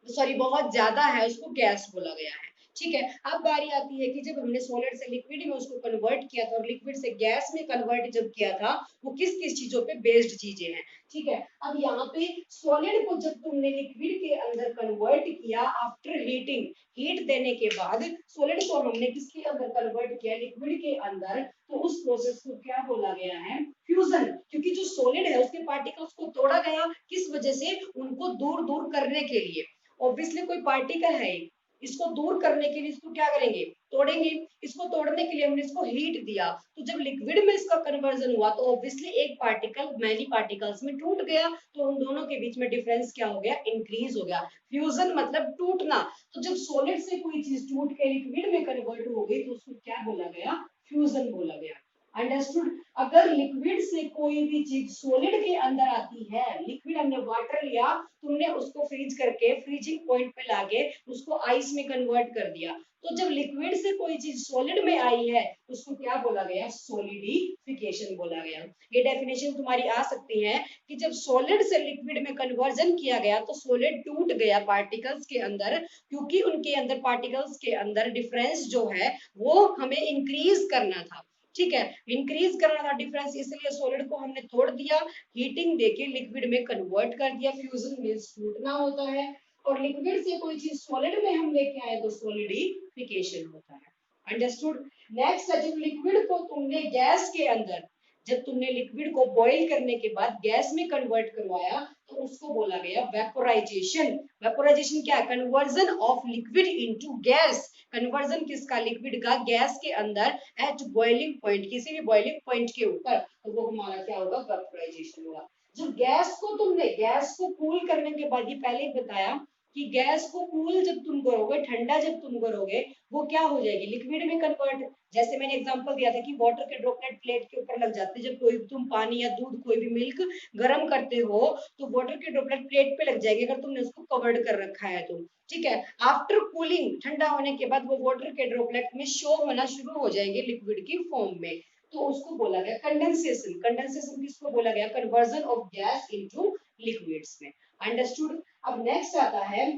सॉरी बहुत ज्यादा है, उसको गैस बोला गया है। ठीक है, अब बारी आती है कि जब हमने सॉलिड से लिक्विड में उसको कन्वर्ट किया था और लिक्विड से गैस में कन्वर्ट जब किया था, वो किस किस चीजों पे बेस्ड चीजें हैं। ठीक है, अब यहाँ पे सॉलिड को जब तुमने लिक्विड के अंदर कन्वर्ट किया आफ्टर हीटिंग, हीट देने के बाद सॉलिड को हमने किसके अंदर कन्वर्ट किया, लिक्विड के अंदर, तो उस प्रोसेस को क्या बोला गया है, फ्यूजन। क्योंकि जो सॉलिड है उसके पार्टिकल्स को तोड़ा गया, किस वजह से, उनको दूर दूर करने के लिए। ऑब्वियसली कोई पार्टिकल है, इसको दूर करने के लिए इसको क्या करेंगे, तोड़ेंगे। इसको तोड़ने के लिए हमने इसको हीट दिया, तो जब लिक्विड में इसका कन्वर्जन हुआ तो ऑब्वियसली एक पार्टिकल मैनी पार्टिकल्स में टूट गया, तो उन दोनों के बीच में डिफरेंस क्या हो गया, इंक्रीज हो गया। फ्यूजन मतलब टूटना, तो जब सॉलिड से कोई चीज टूट के लिक्विड में कन्वर्ट हो गई तो उसको क्या बोला गया, फ्यूजन बोला गया। अंडरस्टूड। अगर लिक्विड से कोई भी चीज सॉलिड के अंदर आती है, लिक्विड हमने वाटर लिया, तुमने उसको फ्रीज करके फ्रीजिंग पॉइंट पे लाके उसको आइस में कन्वर्ट कर दिया, तो जब लिक्विड से कोई चीज सॉलिड में आई है उसको क्या बोला गया, सॉलिडिफिकेशन बोला गया। ये डेफिनेशन तुम्हारी आ सकती है कि जब सॉलिड से लिक्विड में कन्वर्जन किया गया तो सॉलिड टूट गया पार्टिकल्स के अंदर, क्योंकि उनके अंदर पार्टिकल्स के अंदर डिफरेंस जो है वो हमें इंक्रीज करना था। ठीक है, इंक्रीज करना था डिफरेंस, इसलिए सॉलिड को हमने तोड़ दिया, हीटिंग देके लिक्विड में कन्वर्ट कर दिया। फ्यूजन मींस टूटना होता है, और लिक्विड से कोई चीज सॉलिड में हम लेके आए तो सॉलिडिफिकेशन होता है। अंडरस्टूड। नेक्स्ट है, जब लिक्विड को तुमने गैस के अंदर, जब तुमने लिक्विड को बॉईल करने के बाद गैस में कन्वर्ट करवाया तो उसको बोला गया वेपोराइजेशन। वेपोराइजेशन क्या है, conversion of liquid into gas. Conversion किसका, लिक्विड का गैस के अंदर एट बॉइलिंग पॉइंट, किसी भी बॉइलिंग पॉइंट के ऊपर, तो वो हमारा क्या होगा, वेपोराइजेशन होगा। जब गैस को तुमने, गैस को कूल करने के बाद, ये पहले ही बताया कि गैस को कूल जब तुम करोगे, ठंडा जब तुम करोगे, वो क्या हो जाएगी, लिक्विड में कन्वर्ट। जैसे मैंने एग्जांपल दिया था कि वाटर के ड्रॉपलेट प्लेट के ऊपर लग जाते हैं, जब कोई तुम पानी या दूध कोई भी मिल्क गर्म करते हो तो वाटर के ड्रॉपलेट प्लेट पे लग जाएगी अगर तुमने उसको कवर्ड कर रखा है तो। ठीक है, आफ्टर कूलिंग, ठंडा होने के बाद वो वाटर के ड्रॉपलेट में शो होना शुरू हो जाएंगे लिक्विड की फॉर्म में, तो उसको बोला गया कंडेंसेशन। कंडेंसेशन किसको बोला गया, conversion of gas into liquids में। अंडरस्टूड। अब नेक्स्ट आता है,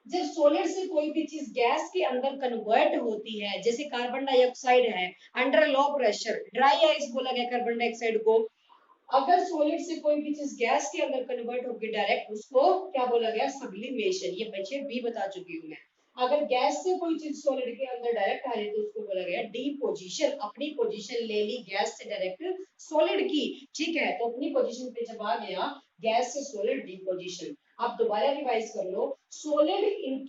जब सॉलिड से कोई भी चीज गैस के अंदर कन्वर्ट होती है, जैसे कार्बन डाइऑक्साइड है under low pressure, dry ice बोला गया कार्बन डाइऑक्साइड को। अगर सॉलिड से कोई भी चीज गैस के अंदर कन्वर्ट होगी डायरेक्ट, उसको क्या बोला गया, सब्लिमेशन। ये बच्चे भी बता चुकी हूँ मैं। अगर गैस से कोई चीज सॉलिड के अंदर डायरेक्ट आ रही तो उसको बोला गया डीपोजिशन। अपनी पोजीशन ले ली गैस से डायरेक्ट सॉलिड की, ठीक है, तो अपनी पोजीशन पे जब आ गया गैस से सॉलिड, डिपोजिशन। आप दोबारा रिवाइज कर लो, solid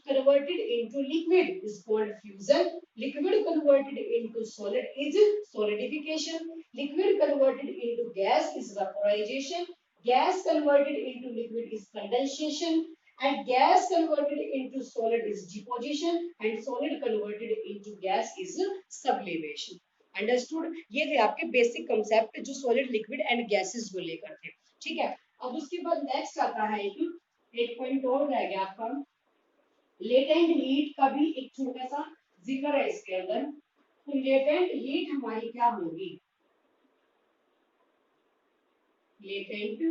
converted into liquid is called fusion, liquid converted into solid is solidification, liquid converted into gas is vaporization, gas converted into liquid is condensation, and gas converted into solid is deposition, and solid converted into gas is sublimation. Understood. ये थे आपके basic concept जो solid, liquid and gases को लेकर थे। ठीक है, अब उसके बाद नेक्स्ट आता है एक पॉइंट और रह गया आपका, लेटेंट हीट का भी एक छोटा सा जिक्र है इसके अंदर। तो लेटेंट हीट हमारी क्या होगी, लेटेंट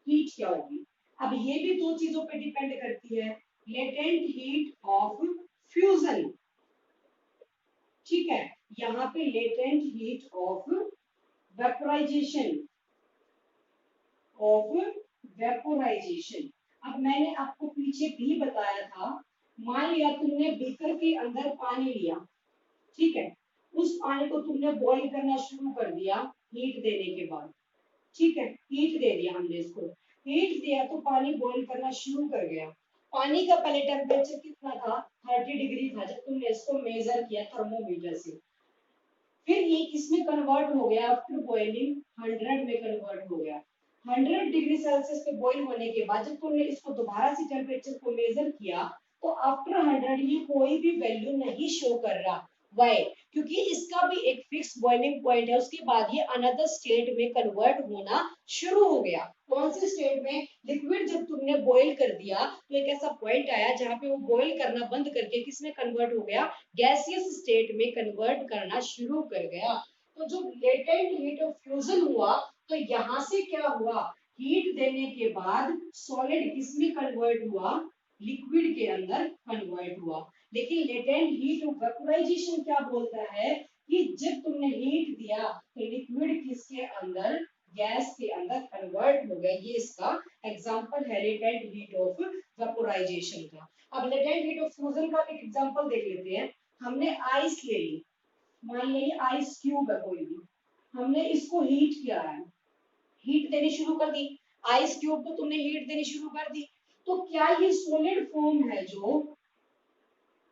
हीट क्या होगी। अब ये भी दो चीजों पे डिपेंड करती है, लेटेंट हीट ऑफ फ्यूजन। ठीक है, यहाँ पे latent heat of vaporisation, of vaporisation. अब मैंने आपको पीछे भी बताया था, मान लिया तुमने बीकर के अंदर पानी लिया, ठीक है, उस पानी को तुमने बॉईल करना शुरू कर दिया हीट देने के बाद। ठीक है, हीट दे दिया हमने इसको, हीट दिया तो पानी बॉईल करना शुरू कर गया। पानी का पहले टेम्परेचर कितना था, 30 डिग्री था जब तुमने इसको मेजर किया थर्मोमीटर से। फिर ये किसमें कन्वर्ट हो गया, आफ्टर बॉइलिंग 100 में कन्वर्ट हो गया। 100 डिग्री सेल्सियस पे बॉईल होने के बाद जब तुमने इसको दोबारा से टेम्परेचर को मेजर किया तो आफ्टर 100 ये कोई भी वैल्यू नहीं शो कर रहा। वाई, क्योंकि इसका भी एक फिक्स बॉइलिंग पॉइंट है, उसके बाद ये अनदर स्टेट में कन्वर्ट होना शुरू हो गया। कौन से स्टेट में, लिक्विड जब तुमने बॉईल कर दिया तो एक ऐसा पॉइंट आया जहां पे वो बॉईल करना बंद करके किसमें कन्वर्ट हो गया, गैसियस स्टेट में कन्वर्ट करना शुरू कर गया। तो जो लेटेंट हीट ऑफ फ्यूजन हुआ, तो यहां से क्या हुआ, हीट देने के बाद सॉलिड किसमें कन्वर्ट हुआ, लिक्विड के अंदर कन्वर्ट हुआ। लेकिन लेटेंट हीट ऑफ वेपोराइजेशन क्या बोलता है कि जब तुमने हीट दिया तो लिक्विड किसके अंदर, गैस के अंदर कन्वर्ट हो गया। ये इसका एग्जांपल है लेटेंट हीट ऑफ वेपोराइजेशन का। अब लेटेंट हीट ऑफ फ्यूजन का एक एग्जांपल देख लेते हैं। हमने आइस ले ली, मान लीजिए आइस क्यूब है कोई भी, हमने इसको हीट किया है, हीट देनी शुरू कर दी, आइस क्यूब को तुमने हीट देनी शुरू कर दी, तो क्या ये सॉलिड फॉर्म है जो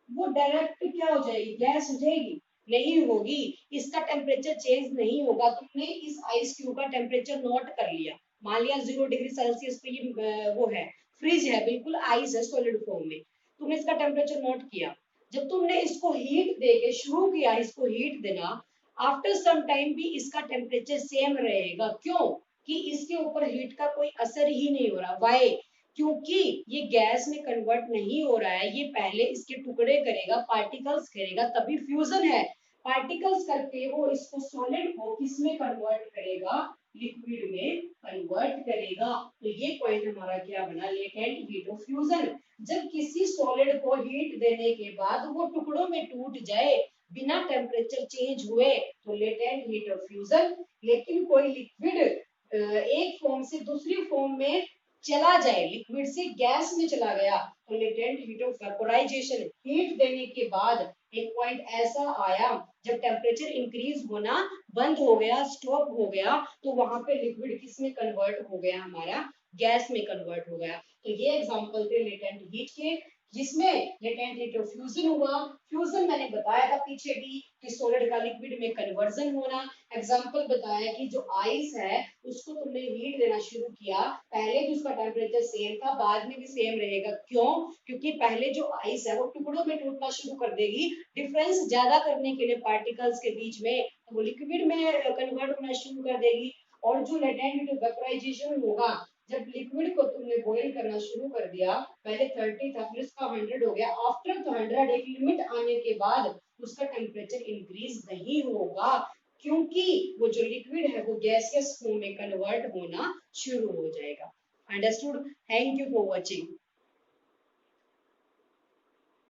वो डायरेक्ट क्या हो जाएगी, गैस हो जाएगी, नहीं होगी, इसका टेम्परेचर चेंज नहीं होगा। तुमने इस आइस क्यूब का टेम्परेचर नोट कर लिया, मान लिया 0 डिग्री सेल्सियस पे ये वो है, फ्रिज है, बिल्कुल आइस है सॉलिड फॉर्म में, तुमने इसका टेम्परेचर नोट किया। जब तुमने इसको हीट देके शुरू किया, इसको हीट देना, आफ्टर सम टाइम भी इसका टेम्परेचर सेम रहेगा। क्यों? कि इसके ऊपर हीट का कोई असर ही नहीं हो रहा। वाई? क्योंकि ये गैस में कन्वर्ट नहीं हो रहा है, ये पहले इसके टुकड़े करेगा, पार्टिकल्स करेगा, तभी फ्यूजन है। पार्टिकल्स करके वो इसको सॉलिड को किस में कन्वर्ट करेगा, लिक्विड में कन्वर्ट करेगा। तो ये पॉइंट हमारा क्या बना, लेटेंट हीट ऑफ फ्यूजन। जब किसी सॉलिड को हीट देने के बाद वो टुकड़ों में टूट जाए बिना टेम्परेचर चेंज हुए, तो लेटेंट हीट ऑफ फ्यूजन। लेकिन कोई लिक्विड एक फॉर्म से दूसरी फॉर्म में चला जाए, लिक्विड से गैस में चला गया, तो latent heat of vaporisation. Heat देने के बाद एक पॉइंट ऐसा आया जब टेम्परेचर इंक्रीज होना बंद हो गया, स्टॉप हो गया, तो वहां पे लिक्विड किस में कन्वर्ट हो गया, हमारा गैस में कन्वर्ट हो गया। तो ये एग्जांपल थे लेटेंट हीट के, जिसमें लेटेंट हीट ऑफ फ्यूजन हुआ। फ्यूजन मैंने बताया था पीछे भी कि सॉलिड का लिक्विड में कन्वर्जन होना। एग्जांपल बताया कि जो आइस है उसको तुमने हीट देना शुरू किया, पहले भी उसका टेम्परेचर सेम था, बाद में भी सेम रहेगा। क्यों? क्योंकि पहले जो आइस है वो टुकड़ों में टूटना शुरू कर देगी, डिफरेंस ज्यादा करने के लिए पार्टिकल्स के बीच में, तो वो लिक्विड में कन्वर्ट होना शुरू कर देगी। और जो लेटेंट हीट ऑफ वेपोराइजेशन होगा, जब लिक्विड को तुमने बॉईल करना शुरू कर दिया, पहले 30 था, फिर उसका 100 हो गया, आफ्टर 100 एक लिमिट आने के बाद उसका टेम्परेचर इंक्रीज नहीं होगा, क्योंकि वो जो लिक्विड है वो गैसियस फॉर्म में कन्वर्ट होना शुरू हो जाएगा। Understood? Thank you for watching.